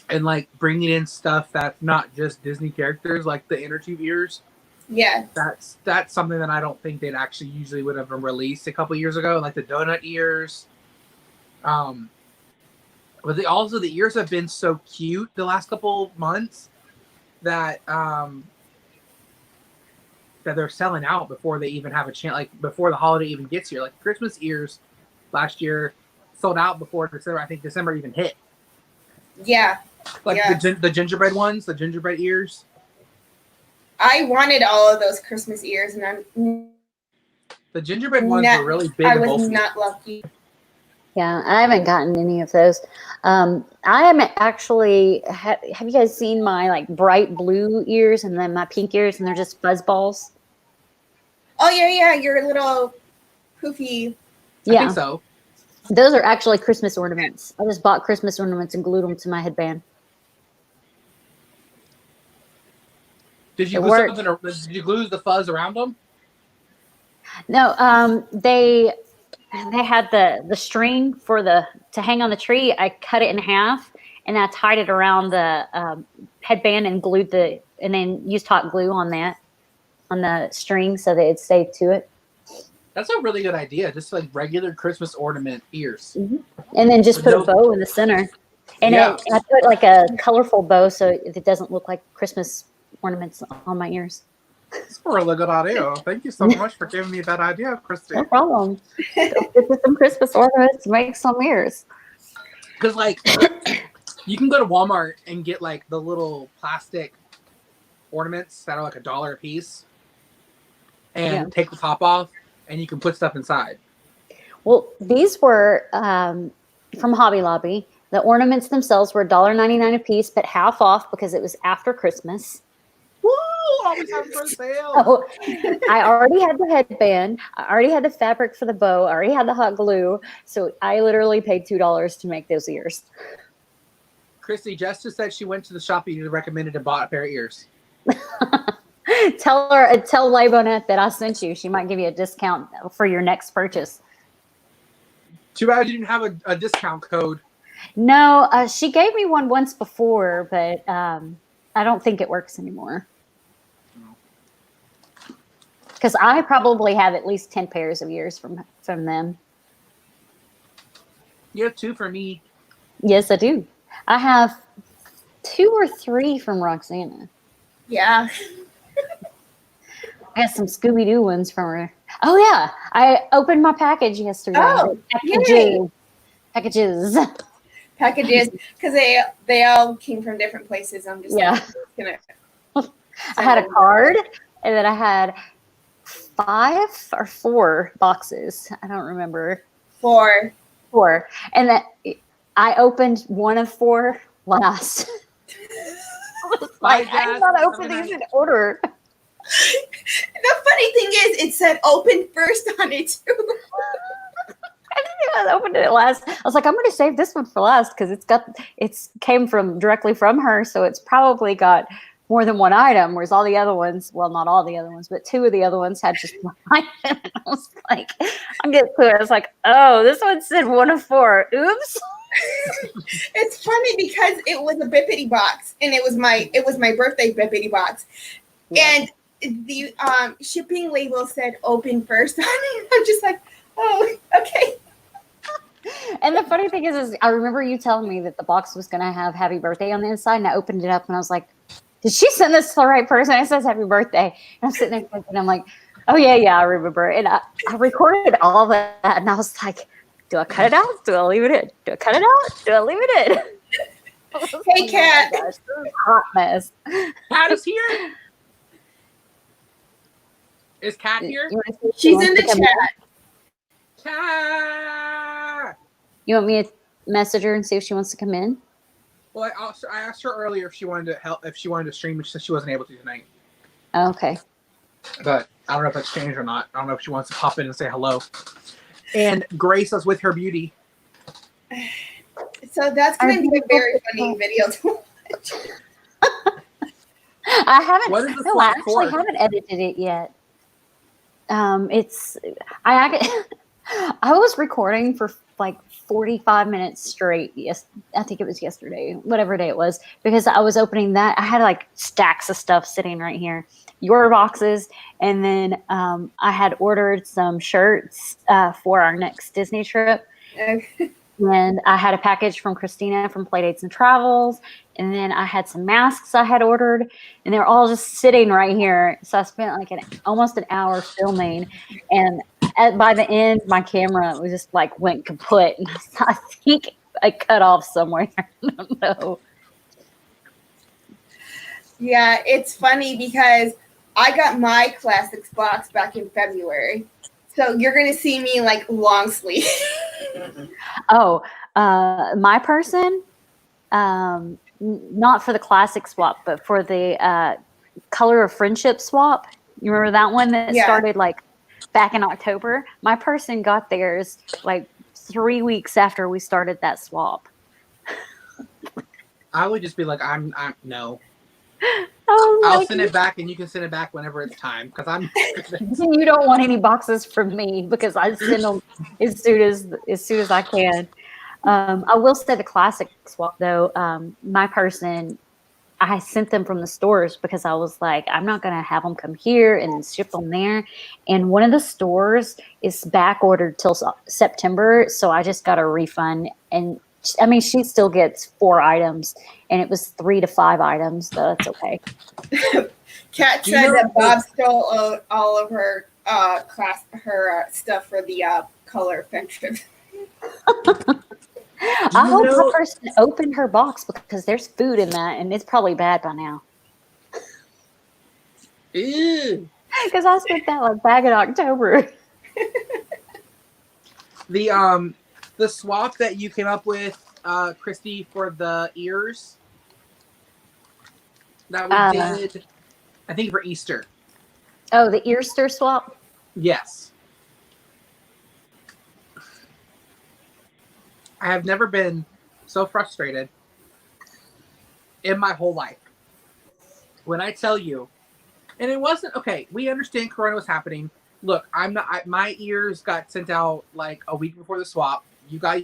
And like bringing in stuff that's not just Disney characters, like the inner tube ears. Yeah. That's something that I don't think they'd actually usually would have released a couple years ago, like the donut ears. But the ears have been so cute the last couple months that that they're selling out before they even have a chance, like before the holiday even gets here. Like Christmas ears last year sold out before December. I think December even hit. Yeah. Like yeah. the gingerbread ones, the gingerbread ears. I wanted all of those Christmas ears, and the gingerbread ones were really big. I was not lucky. Yeah, I haven't gotten any of those. I am actually. Have you guys seen my like bright blue ears and then my pink ears, and they're just fuzz balls? Oh yeah, your little poofy. Yeah, I think so. Those are actually Christmas ornaments. I just bought Christmas ornaments and glued them to my headband. Did you glue the fuzz around them? No, they had the string for to hang on the tree. I cut it in half and I tied it around the headband and and then used hot glue on the string so that it stayed to it. That's a really good idea. Just like regular Christmas ornament ears. Mm-hmm. And then just put a bow in the center. And I put like a colorful bow so it doesn't look like Christmas ornaments on my ears. That's a really good idea. Thank you so much for giving me that idea, Christy. No problem. Get some Christmas ornaments, make some ears. Because like you can go to Walmart and get like the little plastic ornaments that are like $1 a piece and take the top off and you can put stuff inside. Well, these were from Hobby Lobby. The ornaments themselves were $1.99 a piece, but half off because it was after Christmas. Woo! Always having for sale. So, I already had the headband. I already had the fabric for the bow. I already had the hot glue. So I literally paid $2 to make those ears. Christy, Jessica said she went to the shop you recommended and bought a pair of ears. Tell Labonette that I sent you. She might give you a discount for your next purchase. Too bad you didn't have a discount code. No, she gave me one once before, but I don't think it works anymore. Because I probably have at least 10 pairs of ears from them. You have 2 for me. Yes, I do. I have 2 or 3 from Roxana. Yeah. I got some Scooby-Doo ones from her. Oh, yeah. I opened my package yesterday. Oh, Packages. Because they all came from different places. I'm just gonna. I had a card, and then I had 5 or 4 boxes. I don't remember. 4. And then I opened one of 4 last. I did not open these in order. The funny thing is, it said open first on it too. I opened it last. I was like, I'm going to save this one for last because it's came directly from her, so it's probably got more than one item. Whereas all the other ones, well, not all the other ones, but 2 of the other ones had just one item. And I was like, I'm getting to it. I was like, oh, this one said 1 of 4. Oops. It's funny because it was a Bippity box, and it was my birthday Bippity box, and the shipping label said open first on it. I'm just like, oh, okay. And the funny thing is I remember you telling me that the box was going to have happy birthday on the inside, and I opened it up and I was like, did she send this to the right person? It says happy birthday. And I'm sitting there and I'm like, oh yeah, I remember. And I recorded all of that, and I was like, do I cut it out? Do I leave it in? Do I cut it out? Do I leave it in? Hey, Kat. Oh, this is a hot mess. Kat is here. Is Kat here? She's in the chat. Kat! You want me to message her and see if she wants to come in? Well, I asked her earlier if she wanted to help, if she wanted to stream, but she said she wasn't able to tonight. Okay. But I don't know if that's changed or not. I don't know if she wants to pop in and say hello. And grace us with her beauty. So that's going to be a very funny video to watch. I haven't. What is the I slide actually cord? haven't edited it yet. It's I was recording for like 45 minutes straight. Yes, I think it was yesterday, whatever day it was, because I was opening that. I had like stacks of stuff sitting right here, your boxes, and then I had ordered some shirts for our next Disney trip. And I had a package from Christina from Playdates and Travels. And then I had some masks I had ordered, and they're all just sitting right here. So I spent like almost an hour filming. And by the end, my camera was just like went kaput. And I think I cut off somewhere. I don't know. Yeah, it's funny because I got my classics box back in February. So you're going to see me like long sleeve. Oh, my person, not for the classic swap, but for the Color of Friendship swap. You remember that one that started like back in October? My person got theirs like 3 weeks after we started that swap. I would just be like, I'm no. Oh, I'll send it back, and you can send it back whenever it's time. Because I'm. You don't want any boxes from me because I send them as soon as I can. I will say the classic swap though. My person, I sent them from the stores because I was like, I'm not going to have them come here and ship them there. And one of the stores is back ordered till September, so I just got a refund. And I mean, she still gets 4 items, and it was 3 to 5 items, so that's okay. Kat said that Bob stole all of her stuff for the Color Friendship. I hope the person opened her box because there's food in that, and it's probably bad by now. Ew. Because I spent that like back in October. The swap that you came up with, Christy, for the ears that we did, I think for Easter. Oh, the Easter swap? Yes. I have never been so frustrated in my whole life. When I tell you, and it wasn't, okay, we understand Corona was happening. Look, my ears got sent out like a week before the swap. You got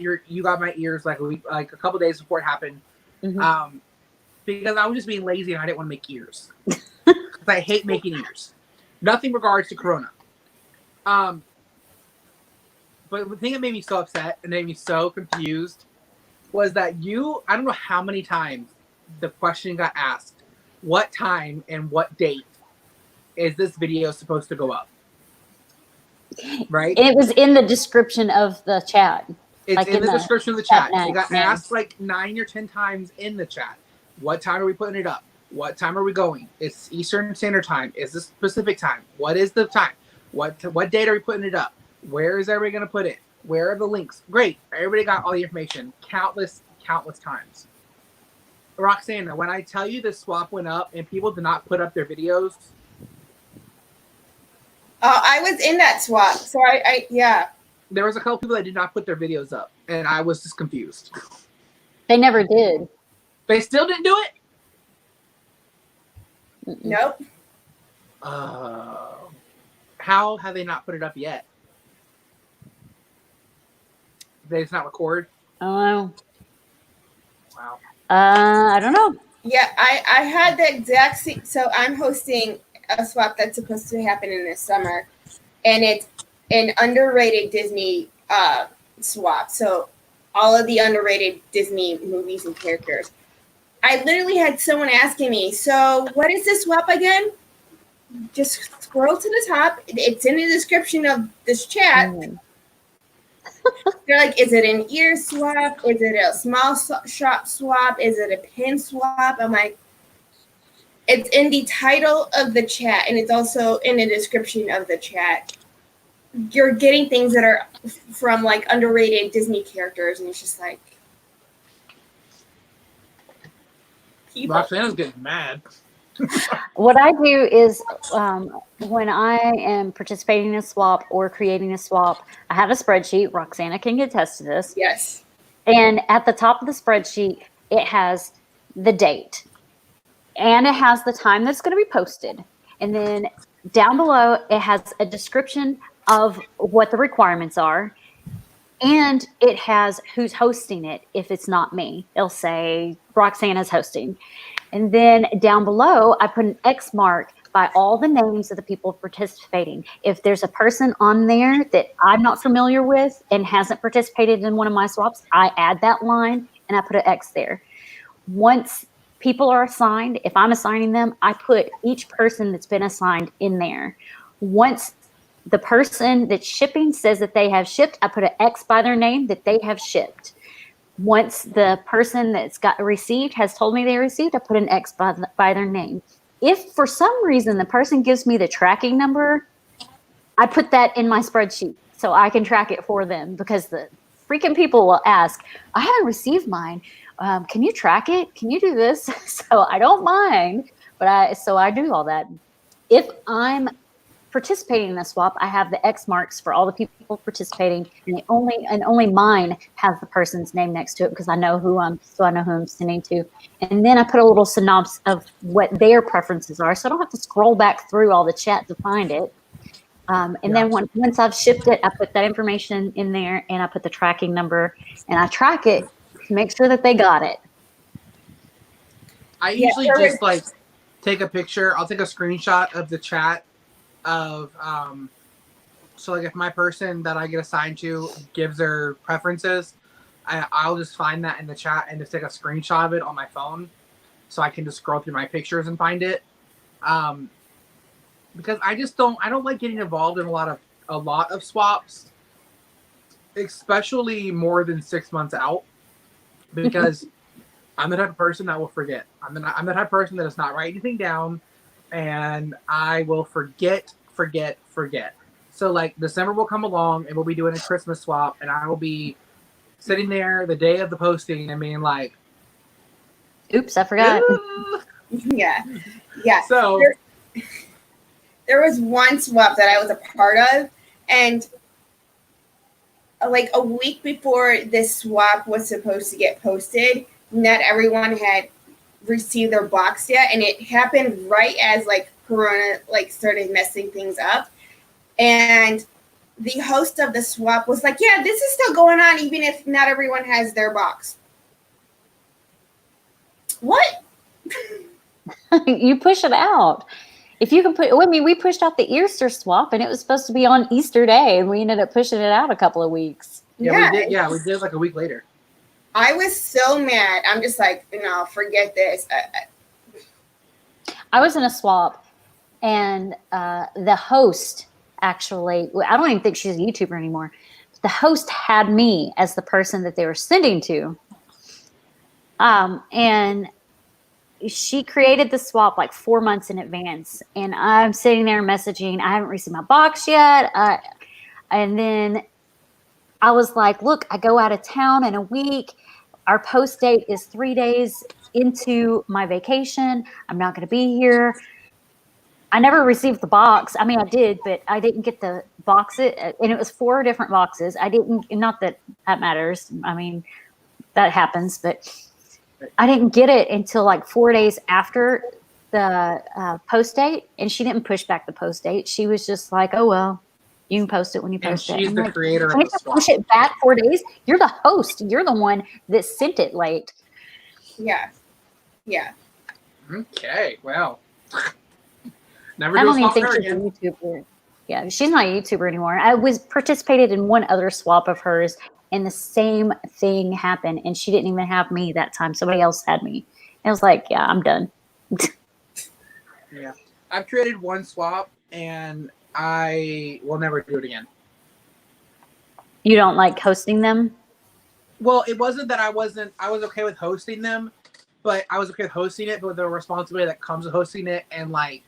my ears like a couple days before it happened. Mm-hmm. Because I was just being lazy and I didn't want to make ears. Because I hate making ears. Nothing regards to Corona. But the thing that made me so upset and made me so confused was that I don't know how many times the question got asked, what time and what date is this video supposed to go up? Right? It was in the description of the chat. It's like in the description of the chat. It got name. asked like 9 or 10 times in the chat. What time are we putting it up? What time are we going? It's Eastern Standard Time. Is this Pacific time? What is the time? What date are we putting it up? Where is everybody going to put it? Where are the links? Great. Everybody got all the information. Countless times. Roxanna, when I tell you this swap went up and people did not put up their videos. I was in that swap. So I There was a couple people that did not put their videos up, and I was just confused. They never did. They still didn't do it? Nope. How have they not put it up yet? They just not record? Oh. Wow. I don't know. Yeah, I had the exact same. So I'm hosting a swap that's supposed to happen in this summer, and it's an underrated Disney swap. So all of the underrated Disney movies and characters. I literally had someone asking me, so what is this swap again? Just scroll to the top. It's in the description of this chat. They're like, is it an ear swap? Is it a small shop swap? Is it a pin swap? I'm like, it's in the title of the chat, and it's also in the description of the chat. You're getting things that are from like underrated Disney characters, and it's just like people. Roxanna's getting mad. What I do is when I am participating in a swap or creating a swap, I have a spreadsheet. Roxanna can attest to this. Yes. And at the top of the spreadsheet, it has the date. And it has the time that's going to be posted. And then down below, it has a description of what the requirements are. And it has who's hosting it. If it's not me, it'll say Roxanne is hosting. And then down below, I put an X mark by all the names of the people participating. If there's a person on there that I'm not familiar with and hasn't participated in one of my swaps, I add that line and I put an X there. Once people are assigned, if I'm assigning them, I put each person that's been assigned in there. Once the person that's shipping says that they have shipped, I put an X by their name that they have shipped. Once the person that's got received has told me they received, I put an X by their name. If for some reason the person gives me the tracking number, I put that in my spreadsheet so I can track it for them, because the freaking people will ask, I haven't received mine. Can you track it? Can you do this? So I don't mind, but I do all that. If I'm participating in the swap, I have the X marks for all the people participating, and only mine has the person's name next to it, because I know who I'm sending to. And then I put a little synopsis of what their preferences are, so I don't have to scroll back through all the chat to find it. Then once I've shipped it, I put that information in there, and I put the tracking number, and I track it to make sure that they got it. I usually just like take a picture. I'll take a screenshot of the chat of so like if my person that I get assigned to gives their preferences, I'll just find that in the chat and just take a screenshot of it on my phone, so I can just scroll through my pictures and find it. Because I don't like getting involved in a lot of swaps, especially more than 6 months out, because I'm the type of person that will forget. I'm the type of person that does not write anything down, and I will forget. So like December will come along and we'll be doing a Christmas swap, and I will be sitting there the day of the posting and being like, oops, I forgot. Yeah. So there was one swap that I was a part of, and like a week before this swap was supposed to get posted, not everyone had received their box yet, and it happened right as like Corona like started messing things up. And the host of the swap was like, yeah, this is still going on even if not everyone has their box. What? You push it out. If you can we pushed out the Easter swap, and it was supposed to be on Easter Day, and we ended up pushing it out a couple of weeks. We did like a week later. I was so mad. I'm just like, no, forget this. I was in a swap, and the host actually, I don't even think she's a YouTuber anymore. The host had me as the person that they were sending to. And she created the swap like 4 months in advance. And I'm sitting there messaging, I haven't received my box yet. And then I was like, look, I go out of town in a week. Our post date is 3 days into my vacation. I'm not going to be here. I never received the box. I mean, I did, but I didn't get the box. And it was 4 different boxes. Not that matters. I mean, that happens, but I didn't get it until like 4 days after the post date. And she didn't push back the post date. She was just like, oh, well, you can post it when you post it. She's the creator of the swap. Push it back 4 days. You're the host. You're the one that sent it late. Yeah. Okay, well. Never I do don't a even swap think her she's a again. YouTuber. Yeah, she's not a YouTuber anymore. I participated in one other swap of hers, and the same thing happened, and she didn't even have me that time. Somebody else had me. And I was like, yeah, I'm done. Yeah. I've created one swap, and I will never do it again. You don't like hosting them? Well, it wasn't that I was okay with hosting them, but I was okay with hosting it, but with the responsibility that comes with hosting it, and like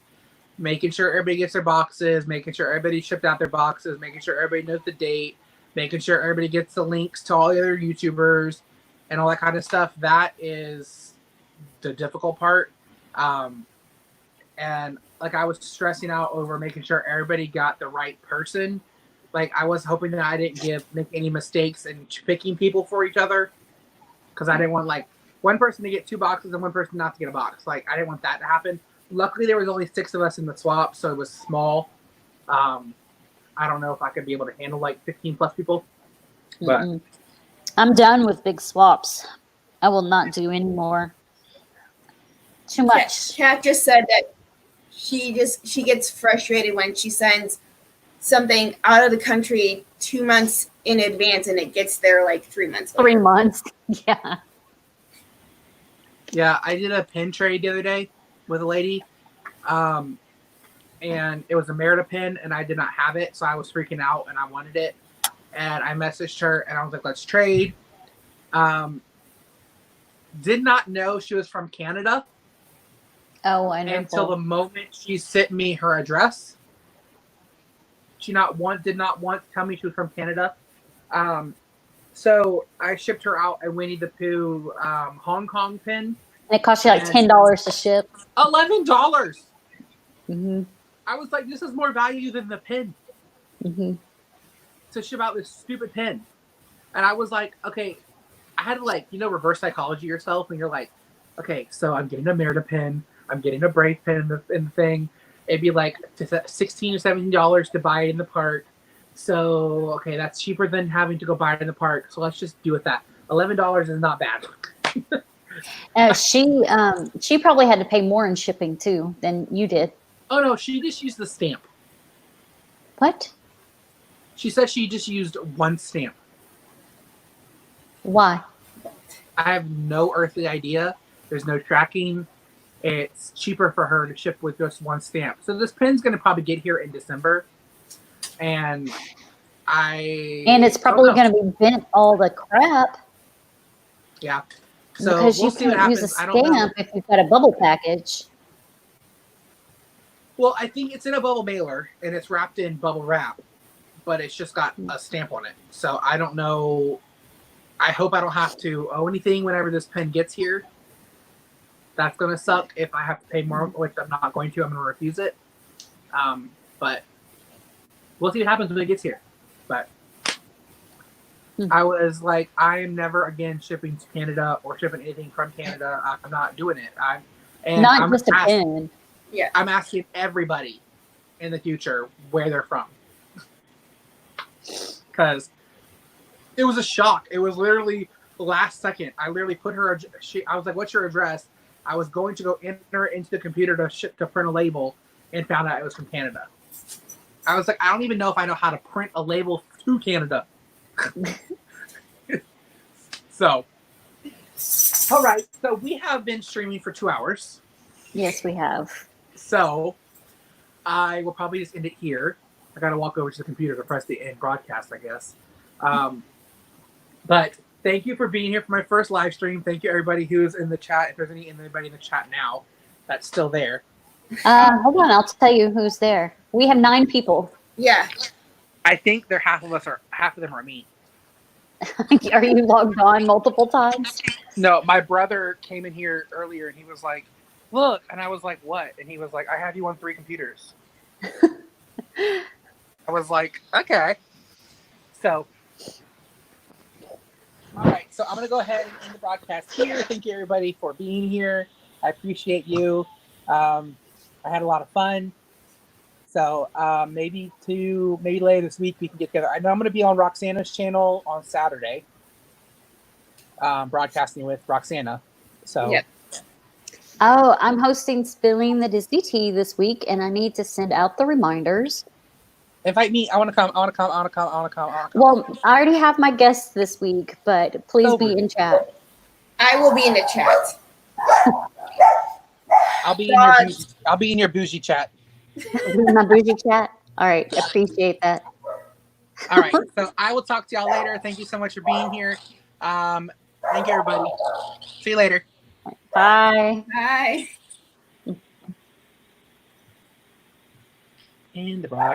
making sure everybody gets their boxes, making sure everybody shipped out their boxes, making sure everybody knows the date, making sure everybody gets the links to all the other YouTubers and all that kind of stuff. That is the difficult part. And like I was stressing out over making sure everybody got the right person. Like I was hoping that I didn't make any mistakes in picking people for each other, because I didn't want like one person to get 2 boxes and one person not to get a box. Like I didn't want that to happen. Luckily, there was only 6 of us in the swap, so it was small. I don't know if I could be able to handle like 15 plus people. But Mm-mm. I'm done with big swaps. I will not do any more. Too much. Kat just said that she gets frustrated when she sends something out of the country 2 months in advance and it gets there like 3 months later. 3 months. Yeah. yeah, I did a pin trade the other day with a lady. And it was a Merida pin, and I did not have it, so I was freaking out, and I wanted it. And I messaged her, and I was like, let's trade. Did not know she was from Canada. Oh, wonderful. Until the moment she sent me her address. She did not want to tell me she was from Canada. So I shipped her out a Winnie the Pooh Hong Kong pin. And it cost you like $10 to ship. $11. Mm-hmm. I was like, this is more value than the pin. Mm-hmm. To ship out this stupid pin. And I was like, okay, I had to like, reverse psychology yourself. And you're like, okay, so I'm getting a Merida pin. I'm getting a Brave pin in the thing. It'd be like $16 or $17 to buy it in the park. So, okay, that's cheaper than having to go buy it in the park. So let's just do with that. $11 is not bad. She probably had to pay more in shipping too than you did. Oh, no, she just used the stamp. What? She said she just used one stamp. Why? I have no earthly idea. There's no tracking. It's cheaper for her to ship with just one stamp. So this pin's going to probably get here in December. And it's probably going to be bent all the crap. Yeah. So because we'll you see what can't use happens. a I don't know. stamp if you've got a bubble package. Well, I think it's in a bubble mailer and it's wrapped in bubble wrap, but it's just got a stamp on it. So I don't know. I hope I don't have to owe anything whenever this pen gets here. That's going to suck if I have to pay more, which I'm not going to. I'm going to refuse it. But we'll see what happens when it gets here. But I was like, I am never again shipping to Canada or shipping anything from Canada. I'm not doing it. Not just a pen. Yeah. I'm asking everybody in the future where they're from. Because it was a shock. It was literally the last second. I literally put her, I was like, what's your address? I was going to go enter into the computer to print a label and found out it was from Canada. I was like, I don't even know if I know how to print a label to Canada. So, all right. So we have been streaming for 2 hours. Yes, we have. So I will probably just end it here. I got to walk over to the computer to press the end broadcast, I guess. But thank you for being here for my first live stream. Thank you, everybody who's in the chat. If there's anybody in the chat now that's still there. Hold on, I'll tell you who's there. We have 9 people. Yeah. I think half of them are me. Are you logged on multiple times? No, my brother came in here earlier and he was like, look, and I was like, what? And he was like, I have you on 3 computers. I was like, okay. So, all right. So I'm going to go ahead and end the broadcast here. Thank you, everybody, for being here. I appreciate you. I had a lot of fun. So maybe later this week we can get together. I know I'm going to be on Roxana's channel on Saturday, broadcasting with Roxana. So. Yep. Oh, I'm hosting Spilling the Disney Tea this week, and I need to send out the reminders. Invite me. I want to come. Well, I already have my guests this week, but please be in chat. I will be in the chat. I'll be in your bougie chat. My bougie chat? All right. Appreciate that. All right. So I will talk to y'all later. Thank you so much for being here. Thank you, everybody. See you later. Bye. Bye. And the broadcast.